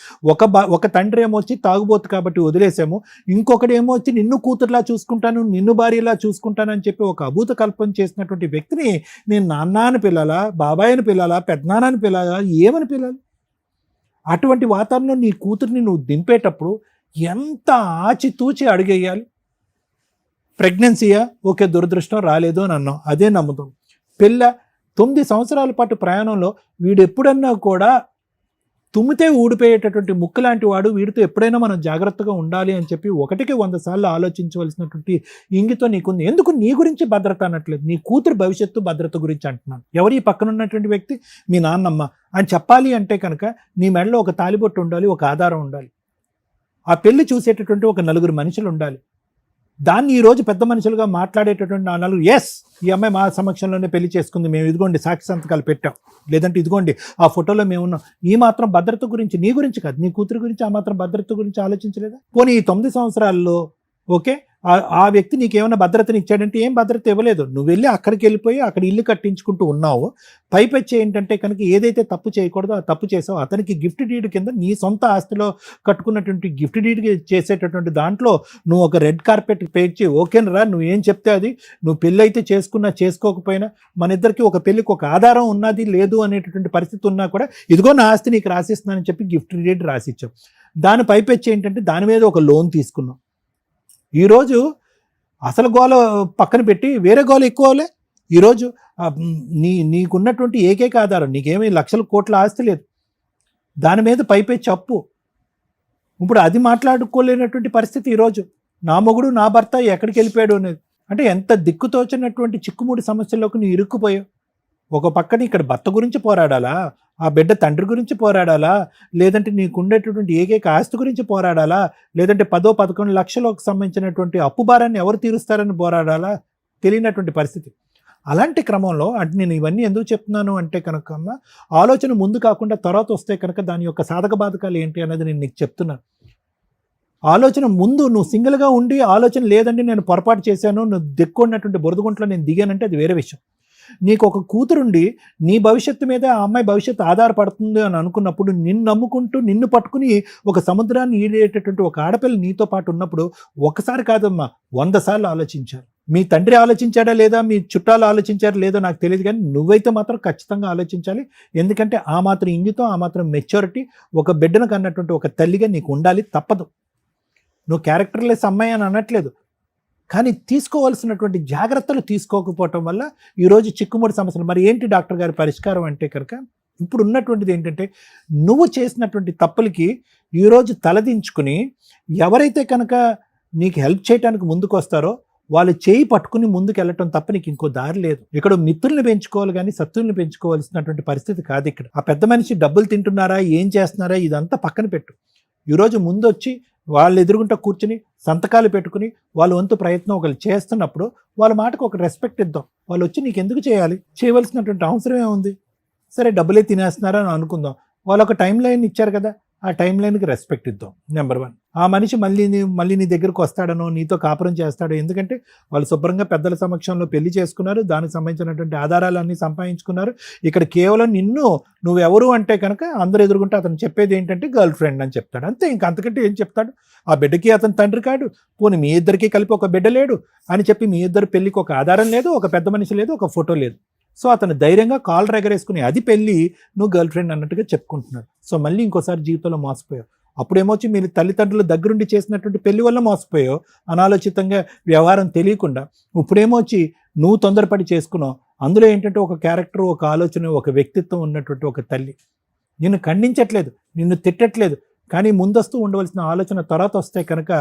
ఒక తండ్రి ఏమో వచ్చి తాగుబోతు కాబట్టి వదిలేసాము, ఇంకొకటి ఏమో వచ్చి నిన్ను కూతురులా చూసుకుంటాను, నిన్ను భార్యలా చూసుకుంటాను అని చెప్పి ఒక అభూత కల్పన చేసినటువంటి వ్యక్తిని నేను నాన్నని పిల్లాలా, బాబాయిని పిల్లాలా, పెద్దనాన్నని పిల్లాలా, ఏమని పిల్లాలి? అటువంటి వాతావరణంలో నీ కూతురిని నువ్వు దింపేటప్పుడు ఎంత ఆచితూచి అడిగేయాలి. ప్రెగ్నెన్సీయా? ఓకే, దురదృష్టం రాలేదు అని అన్నాం, అదే నమ్ముతాం. 9 సంవత్సరాల పాటు ప్రయాణంలో వీడు ఎప్పుడన్నా కూడా తుమ్మితే ఊడిపోయేటటువంటి ముక్కు లాంటి వాడు, వీడితో ఎప్పుడైనా మనం జాగ్రత్తగా ఉండాలి అని చెప్పి 100 సార్లు ఆలోచించవలసినటువంటి ఇంగితో నీకుంది. ఎందుకు నీ గురించి భద్రత అనట్లేదు, నీ కూతురు భవిష్యత్తు భద్రత గురించి అంటున్నాను. ఎవరి పక్కన ఉన్నటువంటి వ్యక్తి? మీ నాన్నమ్మ అని చెప్పాలి అంటే కనుక నీ మెడలో ఒక తాలిబొట్టు ఉండాలి, ఒక ఆధారం ఉండాలి, ఆ పెళ్లి చూసేటటువంటి ఒక 4 మనుషులు ఉండాలి. దాన్ని ఈరోజు పెద్ద మనుషులుగా మాట్లాడేటటువంటి 4 ఎస్ ఈ అమ్మాయి మా సమక్షంలోనే పెళ్లి చేసుకుంది, మేము ఇదిగోండి సాక్షి సంతకాలు పెట్టాం, లేదంటే ఇదిగోండి ఆ ఫోటోలో మేము ఉన్నాం. ఈ మాత్రం భద్రత గురించి, నీ గురించి కాదు, నీ కూతురు గురించి ఆ మాత్రం భద్రత గురించి ఆలోచించలేదా? పోనీ ఈ 9 సంవత్సరాల్లో ఓకే ఆ వ్యక్తి నీకేమైనా భద్రతని ఇచ్చాడంటే ఏం భద్రత ఇవ్వలేదు. నువ్వు వెళ్ళి అక్కడికి వెళ్ళిపోయి అక్కడ ఇల్లు కట్టించుకుంటూ ఉన్నావు. పైపెచ్చి ఏంటంటే కనుక ఏదైతే తప్పు చేయకూడదో ఆ తప్పు చేసావు. అతనికి గిఫ్ట్ డీడ్ కింద నీ సొంత ఆస్తిలో కట్టుకున్నటువంటి గిఫ్ట్ డీడ్ చేసేటటువంటి దాంట్లో నువ్వు ఒక రెడ్ కార్పెట్ పేర్చి ఓకేనరా నువ్వు ఏం చెప్తే అది, నువ్వు పెళ్ళి అయితే చేసుకున్నా చేసుకోకపోయినా మన ఇద్దరికి ఒక పెళ్ళికి ఒక ఆధారం ఉన్నది లేదు అనేటటువంటి పరిస్థితి ఉన్నా కూడా ఇదిగో నా ఆస్తి నీకు రాసిస్తున్నానని చెప్పి గిఫ్ట్ డీడ్ రాసిచ్చావు. దాని పైపెచ్చి ఏంటంటే దాని మీద ఒక లోన్ తీసుకున్నావు. ఈరోజు అసలు గోల పక్కన పెట్టి వేరే గోల ఎక్కువలే. ఈరోజు నీకున్నటువంటి ఏకైక ఆధారం, నీకేమీ లక్షల కోట్ల ఆస్తి లేదు, దాని మీద పైపెచ్చి అప్పు. ఇప్పుడు అది మాట్లాడుకోలేనటువంటి పరిస్థితి ఈరోజు. నా మొగుడు నా భర్త ఎక్కడికి వెళ్ళిపోయాడు అనేది అంటే ఎంత దిక్కుతోచినటువంటి చిక్కుముడి సమస్యల్లోకి నువ్వు ఇరుక్కుపోయావు. ఒక పక్కన ఇక్కడ భర్త గురించి పోరాడాలా, ఆ బిడ్డ తండ్రి గురించి పోరాడాలా, లేదంటే నీకు ఉండేటటువంటి ఏకైక ఆస్తి గురించి పోరాడాలా, లేదంటే 10-11 లక్షలకు సంబంధించినటువంటి అప్పు భారాన్ని ఎవరు తీరుస్తారని పోరాడాలా, తెలియనటువంటి పరిస్థితి. అలాంటి క్రమంలో అంటే నేను ఇవన్నీ ఎందుకు చెప్తున్నాను అంటే కనుక ఆలోచన ముందు కాకుండా తర్వాత వస్తే కనుక దాని యొక్క సాధక బాధకాలు ఏంటి అనేది నేను నీకు చెప్తున్నాను. ఆలోచన ముందు నువ్వు సింగిల్గా ఉండి ఆలోచన లేదండి నేను పొరపాటు చేశాను, నువ్వు దిక్కున్నటువంటి బురదగుంట్లో నేను దిగానంటే అది వేరే విషయం. నీకు ఒక కూతురుండి నీ భవిష్యత్తు మీద ఆ అమ్మాయి భవిష్యత్తు ఆధారపడుతుంది అని అనుకున్నప్పుడు నిన్ను నమ్ముకుంటూ నిన్ను పట్టుకుని ఒక సముద్రాన్ని ఈడేటటువంటి ఒక ఆడపిల్ల నీతో పాటు ఉన్నప్పుడు ఒకసారి కాదమ్మా 100 సార్లు ఆలోచించారు. మీ తండ్రి ఆలోచించాడా లేదా, మీ చుట్టాలు ఆలోచించారా లేదో నాకు తెలియదు, కానీ నువ్వైతే మాత్రం ఖచ్చితంగా ఆలోచించాలి. ఎందుకంటే ఆ మాత్రం ఇంగితం, ఆ మాత్రం మెచ్యూరిటీ ఒక బిడ్డను కన్నటువంటి ఒక తల్లిగా నీకు ఉండాలి, తప్పదు. నువ్వు క్యారెక్టర్లెస్ అమ్మాయి అని అనట్లేదు, కానీ తీసుకోవాల్సినటువంటి జాగ్రత్తలు తీసుకోకపోవటం వల్ల ఈరోజు చిక్కుముడి సమస్యలు. మరి ఏంటి డాక్టర్ గారి పరిష్కారం అంటే కనుక ఇప్పుడు ఉన్నటువంటిది ఏంటంటే నువ్వు చేసినటువంటి తప్పులకి ఈరోజు తలదించుకుని ఎవరైతే కనుక నీకు హెల్ప్ చేయడానికి ముందుకు వస్తారో వాళ్ళు చేయి పట్టుకుని ముందుకు వెళ్ళటం తప్ప నీకు ఇంకో దారి లేదు. ఇక్కడ మిత్రుల్ని పెంచుకోవాలి కానీ శత్రువుల్ని పెంచుకోవాల్సినటువంటి పరిస్థితి కాదు ఇక్కడ. ఆ పెద్ద మనిషి డబ్బులు తింటున్నారా, ఏం చేస్తున్నారా, ఇదంతా పక్కన పెట్టు. ఈరోజు ముందు వచ్చి వాళ్ళు ఎదురుగుంటా కూర్చుని సంతకాలు పెట్టుకుని వాళ్ళ వంతు ప్రయత్నం ఒకళ్ళు చేస్తున్నప్పుడు వాళ్ళ మాటకు ఒక రెస్పెక్ట్ ఇద్దాం. వాళ్ళు వచ్చి నీకు ఎందుకు చేయాలి, చేయవలసినటువంటి అవసరం ఏముంది? సరే డబ్బులే తినేస్తున్నారా అని అనుకుందాం. వాళ్ళు ఒక టైం లైన్ ఇచ్చారు కదా, ఆ టైం లైన్కి రెస్పెక్ట్ ఇద్దాం. నెంబర్ 1. ఆ మనిషి మళ్ళీ నీ దగ్గరకు వస్తాడనో నీతో కాపురం చేస్తాడో, ఎందుకంటే వాళ్ళు శుభ్రంగా పెద్దల సమక్షంలో పెళ్లి చేసుకున్నారు, దానికి సంబంధించినటువంటి ఆధారాలన్నీ సంపాదించుకున్నారు. ఇక్కడ కేవలం నువ్వెవరు అంటే కనుక అందరు ఎదురుకుంటే అతను చెప్పేది ఏంటంటే గర్ల్ ఫ్రెండ్ అని చెప్తాడు, అంతే. ఇంకా అంతకంటే ఏం చెప్తాడు? ఆ బిడ్డకి అతను తండ్రి కాడు, పోనీ మీ ఇద్దరికి కలిపి ఒక బిడ్డ లేడు అని చెప్పి మీ ఇద్దరు పెళ్లికి ఒక ఆధారం లేదు, ఒక పెద్ద మనిషి లేదు, ఒక ఫోటో లేదు. సో అతను ధైర్యంగా కాల్ ఎగరేసుకుని అది పెళ్ళి నువ్వు గర్ల్ ఫ్రెండ్ అన్నట్టుగా చెప్పుకుంటున్నాడు. సో మళ్ళీ ఇంకోసారి జీవితంలో మోసపోయావు. అప్పుడేమొచ్చి మీరు తల్లిదండ్రుల దగ్గరుండి చేసినటువంటి పెళ్లి వల్ల మోసపోయావు, అనాలోచితంగా వ్యవహారం తెలియకుండా. ఇప్పుడేమొచ్చి నువ్వు తొందరపడి చేసుకున్నావు. అందులో ఏంటంటే ఒక క్యారెక్టర్, ఒక ఆలోచన, ఒక వ్యక్తిత్వం ఉన్నటువంటి ఒక తల్లి. నిన్ను ఖండించట్లేదు, నిన్ను తిట్టట్లేదు, కానీ ముందస్తూ ఉండవలసిన ఆలోచన తర్వాత వస్తే కనుక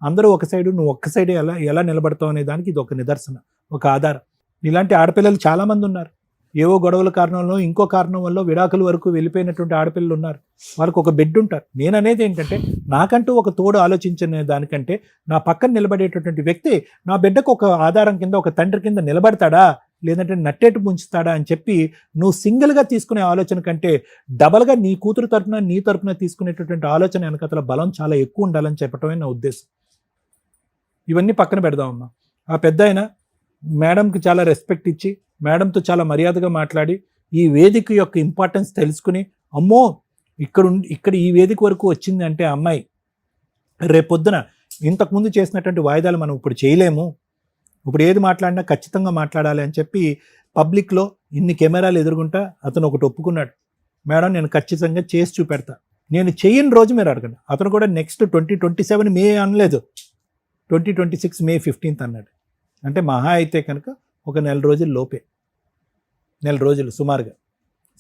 అందరూ ఒక సైడు, నువ్వు ఒక్క సైడే ఎలా నిలబడతావు అనే దానికి ఇది ఒక నిదర్శన, ఒక ఆధారం. ఇలాంటి ఆడపిల్లలు చాలామంది ఉన్నారు. ఏవో గొడవల కారణంలో, ఇంకో కారణం వల్ల విడాకుల వరకు వెళ్ళిపోయినటువంటి ఆడపిల్లలు ఉన్నారు. వాళ్ళకు ఒక బెడ్ ఉంటారు. నేను అనేది ఏంటంటే నాకంటూ ఒక తోడు ఆలోచించిన దానికంటే నా పక్కన నిలబడేటటువంటి వ్యక్తి నా బిడ్డకు ఒక ఆధారం కింద, ఒక తండ్రి కింద నిలబడతాడా, లేదంటే నట్టేటు ముంచుతాడా అని చెప్పి నువ్వు సింగిల్గా తీసుకునే ఆలోచన కంటే డబల్గా నీ కూతురు తరపున, నీ తరపున తీసుకునేటటువంటి ఆలోచన వెనకతల బలం చాలా ఎక్కువ ఉండాలని చెప్పటమే నా ఉద్దేశం. ఇవన్నీ పక్కన పెడదామమ్మా. ఆ పెద్ద ఆయన మేడంకి చాలా రెస్పెక్ట్ ఇచ్చి, మేడంతో చాలా మర్యాదగా మాట్లాడి, ఈ వేదిక యొక్క ఇంపార్టెన్స్ తెలుసుకుని, అమ్మో ఇక్కడ ఈ వేదిక వరకు వచ్చింది అంటే అమ్మాయి రేపొద్దున ఇంతకుముందు చేసినటువంటి వాయిదాలు మనం ఇప్పుడు చేయలేము, ఇప్పుడు ఏది మాట్లాడినా ఖచ్చితంగా మాట్లాడాలి అని చెప్పి పబ్లిక్లో ఇన్ని కెమెరాలు ఎదురుగుంటా అతను ఒకటి ఒప్పుకున్నాడు. మేడం నేను ఖచ్చితంగా చేసి చూపెడతా, నేను చేయని రోజు మీరు అడగండి. అతను కూడా నెక్స్ట్ 2027 మే అనలేదు, 2026 మే 15 అన్నాడు. అంటే మహా అయితే కనుక ఒక 4 రోజుల లోపే, 4 రోజులు సుమారుగా.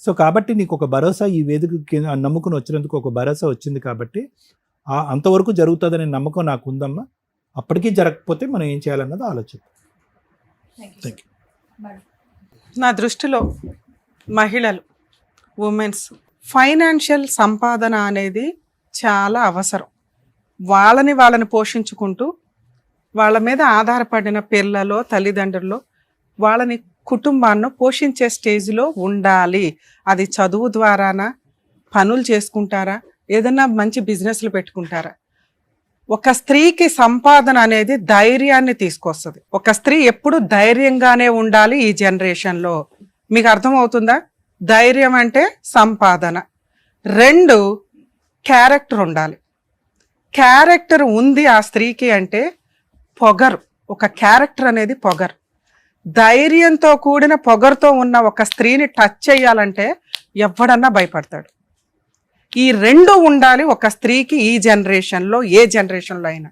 సో కాబట్టి నీకు ఒక భరోసా, ఈ వేదికకి నమ్ముకుని వచ్చినందుకు ఒక భరోసా వచ్చింది కాబట్టి అంతవరకు జరుగుతుందనే నమ్మకం నాకు ఉందమ్మా. అప్పటికీ జరగకపోతే మనం ఏం చేయాలన్నది ఆలోచిద్దాం. Thank you. నా దృష్టిలో మహిళలు, ఉమెన్స్ ఫైనాన్షియల్ సంపాదన అనేది చాలా అవసరం. వాళ్ళని పోషించుకుంటూ వాళ్ళ మీద ఆధారపడిన పిల్లలో, తల్లిదండ్రులు వాళ్ళని కుటుంబాన్ని పోషించే స్టేజ్లో ఉండాలి. అది చదువు ద్వారానా, పనులు చేసుకుంటారా, ఏదన్నా మంచి బిజినెస్లు పెట్టుకుంటారా. ఒక స్త్రీకి సంపాదన అనేది ధైర్యాన్ని తీసుకొస్తుంది. ఒక స్త్రీ ఎప్పుడు ధైర్యంగానే ఉండాలి ఈ జనరేషన్లో. మీకు అర్థమవుతుందా? ధైర్యం అంటే సంపాదన. 2 క్యారెక్టర్ ఉండాలి. క్యారెక్టర్ ఉంది ఆ స్త్రీకి అంటే పొగరు. ఒక క్యారెక్టర్ అనేది పొగరు. ధైర్యంతో కూడిన పొగరుతో ఉన్న ఒక స్త్రీని టచ్ చేయాలంటే ఎవడన్నా భయపడతాడు. ఈ 2 ఉండాలి ఒక స్త్రీకి ఈ జనరేషన్లో, ఏ జనరేషన్లో అయినా.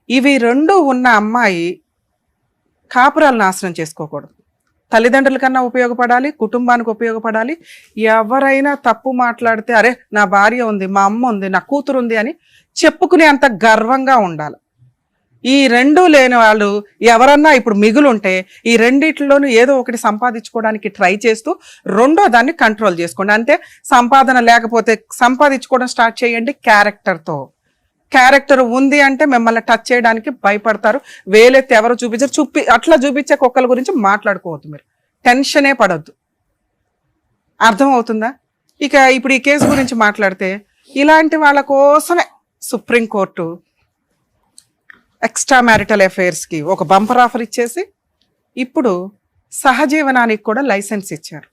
ఇవి 2 ఉన్న అమ్మాయి కాపురాలు నాశనం చేసుకోకూడదు. తల్లిదండ్రుల కన్నా ఉపయోగపడాలి, కుటుంబానికి ఉపయోగపడాలి. ఎవరైనా తప్పు మాట్లాడితే అరే నా భార్య ఉంది, మా అమ్మ ఉంది, నా కూతురు ఉంది అని చెప్పుకునే అంత గర్వంగా ఉండాలి. ఈ 2 లేని వాళ్ళు ఎవరన్నా ఇప్పుడు మిగులుంటే ఈ రెండిట్లోనూ ఏదో ఒకటి సంపాదించుకోవడానికి ట్రై చేస్తూ రెండో దాన్ని కంట్రోల్ చేసుకోండి. అంతే. సంపాదన లేకపోతే సంపాదించుకోవడం స్టార్ట్ చేయండి క్యారెక్టర్తో. క్యారెక్టర్ ఉంది అంటే మిమ్మల్ని టచ్ చేయడానికి భయపడతారు. వేలెత్తి ఎవరు చూపించారు, అట్లా చూపించే కుక్కల గురించి మాట్లాడుకోవద్దు. మీరు టెన్షనే పడొద్దు. అర్థమవుతుందా? ఇక ఇప్పుడు ఈ కేసు గురించి మాట్లాడితే ఇలాంటి వాళ్ళ కోసమే సుప్రీంకోర్టు ఎక్స్ట్రా మ్యారిటల్ అఫైర్స్కి ఒక బంపర్ ఆఫర్ ఇచ్చేసి ఇప్పుడు సహజీవనానికి కూడా లైసెన్స్ ఇచ్చారు.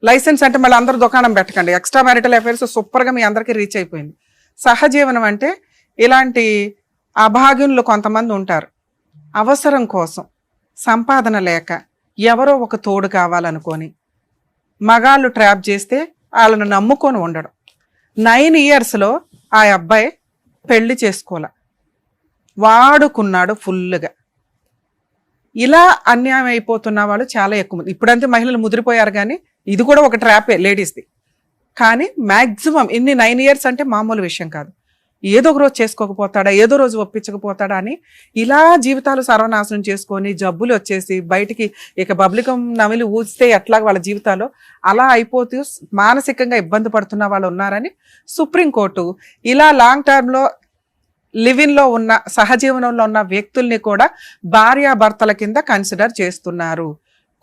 లైసెన్స్ అంటే మళ్ళీ అందరూ దుకాణం పెట్టకండి. ఎక్స్ట్రా మ్యారిటల్ అఫైర్స్ సూపర్గా మీ అందరికీ రీచ్ అయిపోయింది. సహజీవనం అంటే ఇలాంటి అభాగ్యులు కొంతమంది ఉంటారు. అవసరం కోసం, సంపాదన లేక, ఎవరో ఒక తోడు కావాలనుకొని మగాళ్ళు ట్రాప్ చేస్తే వాళ్ళను నమ్ముకొని ఉండడం. 9 ఇయర్స్లో ఆ అబ్బాయి పెళ్లి చేసుకోలే, వాడుకున్నాడు ఫుల్గా. ఇలా అన్యాయం అయిపోతున్న వాళ్ళు చాలా ఎక్కువ మంది. ఇప్పుడంతే మహిళలు ముదిరిపోయారు, కానీ ఇది కూడా ఒక ట్రాపే లేడీస్ది. కానీ మ్యాక్సిమం ఇన్ని 9 years అంటే మామూలు విషయం కాదు. ఏదో ఒక రోజు చేసుకోకపోతాడా, ఏదో రోజు ఒప్పించకపోతాడా అని ఇలా జీవితాలు సర్వనాశనం చేసుకొని జబ్బులు వచ్చేసి బయటికి ఇక బబ్లికం నమిలి ఊస్తే ఎట్లాగ వాళ్ళ జీవితాలు అలా అయిపోతూ మానసికంగా ఇబ్బంది పడుతున్న వాళ్ళు ఉన్నారని సుప్రీంకోర్టు ఇలా లాంగ్ టర్మ్లో లివిన్లో ఉన్న సహజీవనంలో ఉన్న వ్యక్తుల్ని కూడా భార్యాభర్తల కింద కన్సిడర్ చేస్తున్నారు.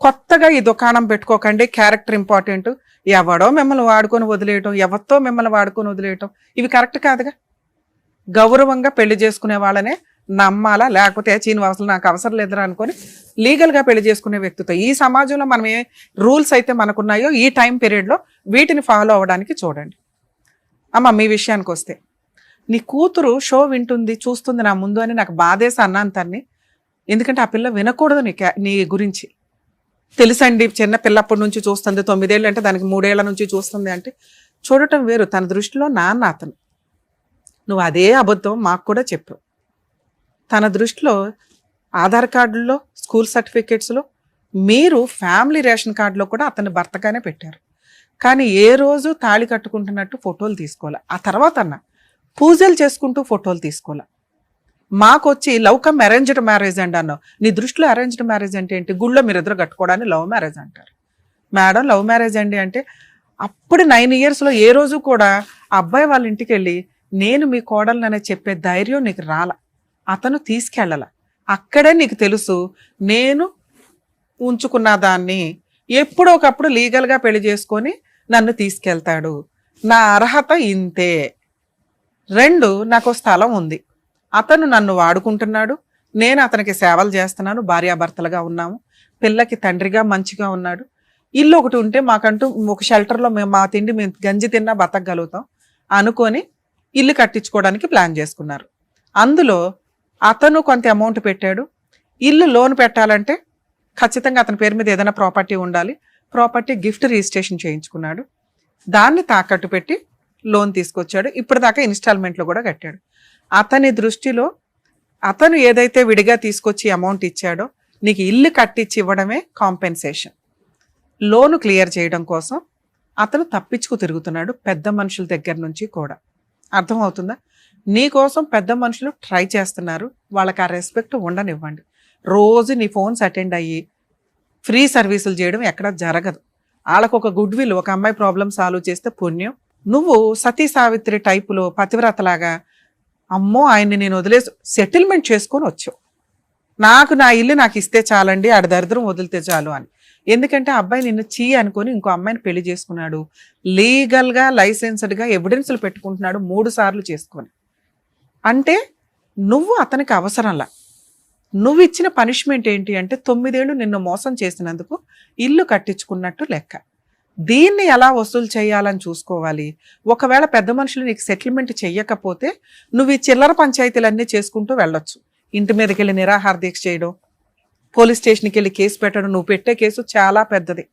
కొత్తగా ఈ దుకాణం పెట్టుకోకండి, క్యారెక్టర్ ఇంపార్టెంట్, ఎవడో మిమ్మల్ని వాడుకొని వదిలేయటం, ఎవరితో మిమ్మల్ని వాడుకొని వదిలేయటం ఇవి కరెక్ట్ కాదుగా. గౌరవంగా పెళ్లి చేసుకునే వాళ్ళనే నమ్మాలా, లేకపోతే అసలు నాకు అవసరం లేదురా అనుకొని లీగల్గా పెళ్లి చేసుకునే వ్యక్తితో ఈ సమాజంలో మనం ఏ రూల్స్ అయితే మనకున్నాయో ఈ టైం పీరియడ్లో వీటిని ఫాలో అవ్వడానికి చూడండి. అమ్మ మీ విషయానికి వస్తే, నీ కూతురు షో వింటుంది చూస్తుంది నా ముందు అని నాకు బాధేసి అన్నాను తన్ని. ఎందుకంటే ఆ పిల్ల వినకూడదు నీ గురించి. తెలుసండి, చిన్న పిల్లప్పటి నుంచి చూస్తుంది, 9 ఏళ్ళు అంటే దానికి 3 ఏళ్ల నుంచి చూస్తుంది అంటే చూడటం వేరు. తన దృష్టిలో నాన్న అతను. నువ్వు అదే అబద్ధం మాకు కూడా చెప్పు. తన దృష్టిలో ఆధార్ కార్డుల్లో, స్కూల్ సర్టిఫికేట్స్లో, మీరు ఫ్యామిలీ రేషన్ కార్డులో కూడా అతన్ని భర్తగానే పెట్టారు. కానీ ఏ రోజు తాళి కట్టుకుంటున్నట్టు ఫోటోలు తీసుకోవాలి. ఆ తర్వాత అన్న పూజలు చేసుకుంటూ ఫోటోలు తీసుకోవాలి. మాకొచ్చి లవ్ కమ్ అరేంజ్డ్ మ్యారేజ్ అండి అన్నావు. నీ దృష్టిలో అరేంజ్డ్ మ్యారేజ్ అంటే ఏంటి? గుళ్ళో మీరిద్దరు కట్టుకోవడాన్ని లవ్ మ్యారేజ్ అంటారు. మేడం లవ్ మ్యారేజ్ అండి అంటే అప్పుడు 9 yearsలో ఏ రోజు కూడా ఆ అబ్బాయి వాళ్ళ ఇంటికి వెళ్ళి నేను మీ కోడలనే చెప్పే ధైర్యం నీకు రాల. అతను తీసుకెళ్ళాల. అక్కడే నీకు తెలుసు నేను ఉంచుకున్న దాన్ని ఎప్పుడో ఒకప్పుడు లీగల్గా పెళ్లి చేసుకొని నన్ను తీసుకెళ్తాడు, నా అర్హత ఇంతే. 2 నాకు స్థలం ఉంది, అతను నన్ను వాడుకుంటున్నాడు, నేను అతనికి సేవలు చేస్తున్నాను, భార్యాభర్తలుగా ఉన్నాము, పిల్లకి తండ్రిగా మంచిగా ఉన్నాడు, ఇల్లు ఒకటి ఉంటే మాకంటూ ఒక షెల్టర్లో మేము మా తిండి మేము గంజి తిన్నా బతకగలుగుతాం అనుకొని ఇల్లు కట్టించుకోవడానికి ప్లాన్ చేసుకున్నారు. అందులో అతను కొంత అమౌంట్ పెట్టాడు. ఇల్లు లోన్ పెట్టాలంటే ఖచ్చితంగా అతని పేరు మీద ఏదైనా ప్రాపర్టీ ఉండాలి. ప్రాపర్టీ గిఫ్ట్ రిజిస్ట్రేషన్ చేయించుకున్నాడు. దాన్ని తాకట్టు పెట్టి లోన్ తీసుకొచ్చాడు. ఇప్పటిదాకా ఇన్స్టాల్మెంట్లో కూడా కట్టాడు. అతని దృష్టిలో అతను ఏదైతే విడిగా తీసుకొచ్చి అమౌంట్ ఇచ్చాడో నీకు ఇల్లు కట్టించి ఇవ్వడమే కాంపెన్సేషన్. లోను క్లియర్ చేయడం కోసం అతను తప్పించుకు తిరుగుతున్నాడు పెద్ద మనుషుల దగ్గర నుంచి కూడా. అర్థమవుతుందా? నీ కోసం పెద్ద మనుషులు ట్రై చేస్తున్నారు. వాళ్ళకి ఆ రెస్పెక్ట్ ఉండనివ్వండి. రోజు నీ ఫోన్స్ అటెండ్ అయ్యి ఫ్రీ సర్వీసులు చేయడం ఎక్కడ జరగదు. వాళ్ళకు ఒక గుడ్ విల్, ఒక అమ్మాయి ప్రాబ్లం సాల్వ్ చేస్తే పుణ్యం. నువ్వు సతీ సావిత్రి టైపులో పతివ్రతలాగా అమ్మో ఆయన్ని నేను వదిలేసి సెటిల్మెంట్ చేసుకొని వచ్చావు. నాకు నా ఇల్లు నాకు ఇస్తే చాలండి, ఆడ దరిద్రం వదిలితే చాలు అని. ఎందుకంటే అబ్బాయి నిన్ను చీ అనుకొని ఇంకో అమ్మాయిని పెళ్లి చేసుకున్నాడు. లీగల్గా లైసెన్స్డ్గా ఎవిడెన్స్లు పెట్టుకుంటున్నాడు 3 సార్లు చేసుకొని. అంటే నువ్వు అతనికి అవసరంలా. నువ్వు ఇచ్చిన పనిష్మెంట్ ఏంటి అంటే 9 ఏళ్ళు నిన్ను మోసం చేసినందుకు ఇల్లు కట్టించుకున్నట్టు లెక్క. దీన్ని ఎలా వసూలు చేయాలని చూసుకోవాలి. ఒకవేళ పెద్ద మనుషులు నీకు సెటిల్మెంట్ చెయ్యకపోతే నువ్వు ఈ చిల్లర పంచాయతీలన్నీ చేసుకుంటూ వెళ్ళొచ్చు. ఇంటి మీదకి వెళ్ళి నిరాహార దీక్ష చేయడం, పోలీస్ స్టేషన్కి వెళ్ళి కేసు పెట్టడం. నువ్వు పెట్టే కేసు చాలా పెద్దది.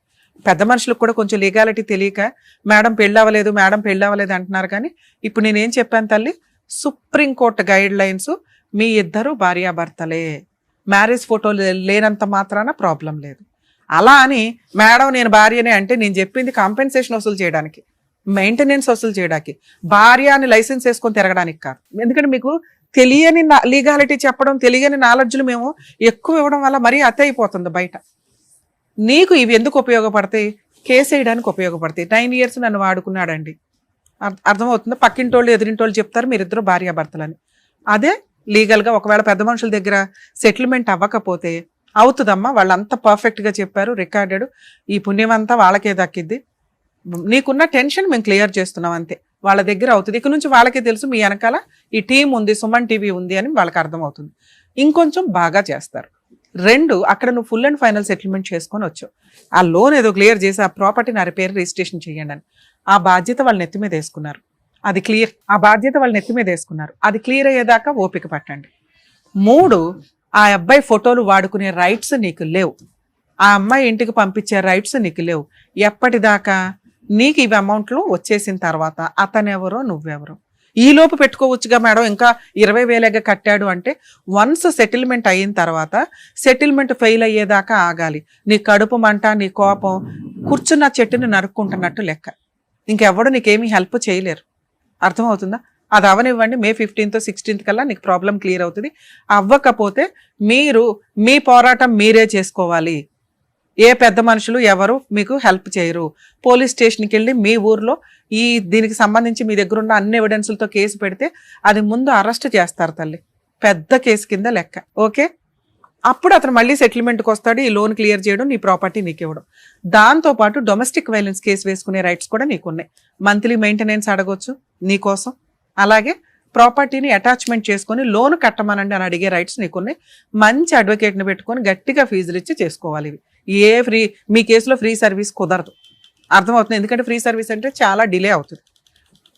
పెద్ద మనుషులకు కూడా కొంచెం లీగాలిటీ తెలియక మేడం పెళ్ళవలేదు మేడం పెళ్ళవలేదు అంటున్నారు. కానీ ఇప్పుడు నేనేం చెప్పాను తల్లి, సుప్రీంకోర్టు గైడ్ లైన్స్, మీ ఇద్దరు భార్యాభర్తలే, మ్యారేజ్ ఫోటోలు లేనంత మాత్రాన ప్రాబ్లం లేదు. అలా అని మేడం నేను భార్యనే అంటే నేను చెప్పింది కాంపెన్సేషన్ వసూలు చేయడానికి, మెయింటెనెన్స్ వసూలు చేయడానికి, భార్య అని లైసెన్స్ వేసుకొని తిరగడానికి కాదు. ఎందుకంటే మీకు తెలియని లీగాలిటీ చెప్పడం, తెలియని నాలెడ్జ్లు మేము ఎక్కువ ఇవ్వడం వల్ల మరీ అతి అయిపోతుంది బయట. నీకు ఇవి ఎందుకు ఉపయోగపడతాయి? కేసు వేయడానికి ఉపయోగపడతాయి. 9 years నన్ను వాడుకున్నాడండి, అర్థమవుతుందా? పక్కింటోళ్ళు ఎదురింటోళ్ళు చెప్తారు మీరిద్దరు భార్యాభర్తలని. అదే లీగల్గా ఒకవేళ పెద్ద మనుషుల దగ్గర సెటిల్మెంట్ అవ్వకపోతే అవుతుందమ్మా, వాళ్ళంతా పర్ఫెక్ట్గా చెప్పారు, రికార్డెడ్, ఈ పుణ్యం అంతా వాళ్ళకే దక్కిద్ది, నీకున్న టెన్షన్ మేము క్లియర్ చేస్తున్నాం అంతే, వాళ్ళ దగ్గర అవుతుంది. ఇక నుంచి వాళ్ళకే తెలుసు మీ వెనకాల ఈ టీం ఉంది, సుమన్ టీవీ ఉంది అని వాళ్ళకి అర్థమవుతుంది. ఇంకొంచెం బాగా చేస్తారు. 2 అక్కడ నువ్వు ఫుల్ అండ్ ఫైనల్ సెటిల్మెంట్ చేసుకొని వచ్చావు. ఆ లోన్ ఏదో క్లియర్ చేసి ఆ ప్రాపర్టీ నా పేరు రిజిస్ట్రేషన్ చేయండి అని ఆ బాధ్యత వాళ్ళ నెత్తి మీద వేసుకున్నారు. అది క్లియర్, ఆ బాధ్యత వాళ్ళ నెత్తి మీద వేసుకున్నారు. అది క్లియర్ అయ్యేదాకా ఓపిక పట్టండి. 3 ఆ అబ్బాయి ఫోటోలు వాడుకునే రైట్స్ నీకు లేవు. ఆ అమ్మాయి ఇంటికి పంపించే రైట్స్ నీకు లేవు. ఎప్పటిదాకా? నీకు ఇవి అమౌంట్లు వచ్చేసిన తర్వాత అతనెవరో నువ్వెవరో ఈ లోపు పెట్టుకోవచ్చుగా మేడం, ఇంకా 20,000 కట్టాడు అంటే వన్స్ సెటిల్మెంట్ అయిన తర్వాత సెటిల్మెంట్ ఫెయిల్ అయ్యేదాకా ఆగాలి. నీ కడుపు మంట, నీ కోపం కూర్చున్న చెట్టుని నరుక్కుంటున్నట్టు లెక్క. ఇంకెవడు నీకేమీ హెల్ప్ చేయలేరు. అర్థమవుతుందా? అది అవనివ్వండి. May 15th 16th కల్లా నీకు ప్రాబ్లం క్లియర్ అవుతుంది. అవ్వకపోతే మీరు మీ పోరాటం మీరే చేసుకోవాలి. ఏ పెద్ద మనుషులు ఎవరు మీకు హెల్ప్ చేయరు. పోలీస్ స్టేషన్కి వెళ్ళి మీ ఊర్లో దీనికి సంబంధించి మీ దగ్గర ఉన్న అన్ని ఎవిడెన్స్లతో కేసు పెడితే అది ముందు అరెస్ట్ చేస్తారు తల్లి, పెద్ద కేసు కింద లెక్క. ఓకే, అప్పుడు అతను మళ్ళీ సెటిల్మెంట్కి వస్తాడు, ఈ లోన్ క్లియర్ చేయడం, నీ ప్రాపర్టీ నీకు ఇవ్వడం. దాంతోపాటు డొమెస్టిక్ వైలెన్స్ కేసు వేసుకునే రైట్స్ కూడా నీకున్నాయి. మంత్లీ మెయింటెనెన్స్ అడగొచ్చు నీకోసం. అలాగే ప్రాపర్టీని అటాచ్మెంట్ చేసుకొని లోన్ కట్టమనండి అని అడిగే రైట్స్ నీకున్నాయి. మంచి అడ్వకేట్ని పెట్టుకొని గట్టిగా ఫీజులు ఇచ్చి చేసుకోవాలి. ఇవి మీ కేసులో ఫ్రీ సర్వీస్ కుదరదు. అర్థమవుతుంది? ఎందుకంటే ఫ్రీ సర్వీస్ అంటే చాలా డిలే అవుతుంది.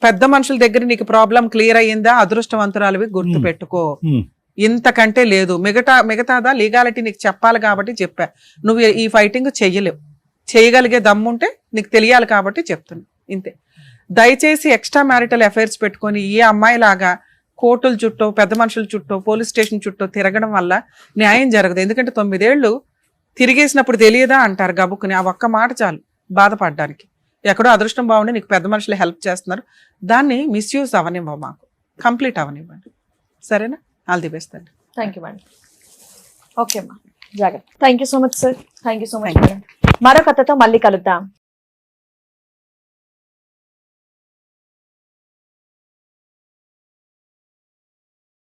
పెద్ద మనుషుల దగ్గర నీకు ప్రాబ్లం క్లియర్ అయ్యిందా, అదృష్టవంతురాలివి, గుర్తు పెట్టుకో. ఇంతకంటే లేదు. మిగతాదా లీగాలిటీ నీకు చెప్పాలి కాబట్టి చెప్పా. నువ్వు ఈ ఫైటింగ్ చెయ్యలేవు. చేయగలిగే దమ్ముంటే నీకు తెలియాలి కాబట్టి చెప్తున్నా, ఇంతే. దయచేసి ఎక్స్ట్రా మ్యారిటల్ అఫైర్స్ పెట్టుకొని ఈ అమ్మాయిలాగా కోర్టుల చుట్టూ, పెద్ద మనుషుల చుట్టూ, పోలీస్ స్టేషన్ చుట్టూ తిరగడం వల్ల న్యాయం జరగదు. ఎందుకంటే 9 ఏళ్ళు తిరిగేసినప్పుడు తెలియదా అంటారు గబుక్కుని. ఆ ఒక్క మాట చాలు బాధపడడానికి. ఎక్కడో అదృష్టం బాగుండి నీకు పెద్ద మనుషులు హెల్ప్ చేస్తున్నారు, దాన్ని మిస్యూజ్ అవనివ్వ, మాకు కంప్లీట్ అవనివ్వండి. సరేనా? ఆల్ ది బెస్ట్ అండి. Thank you madam. ఓకే అమ్మా, జాగ్రత్త. Thank you so much sir. Thank you so much madam. మరో కథతో మళ్ళీ కలుద్దాం.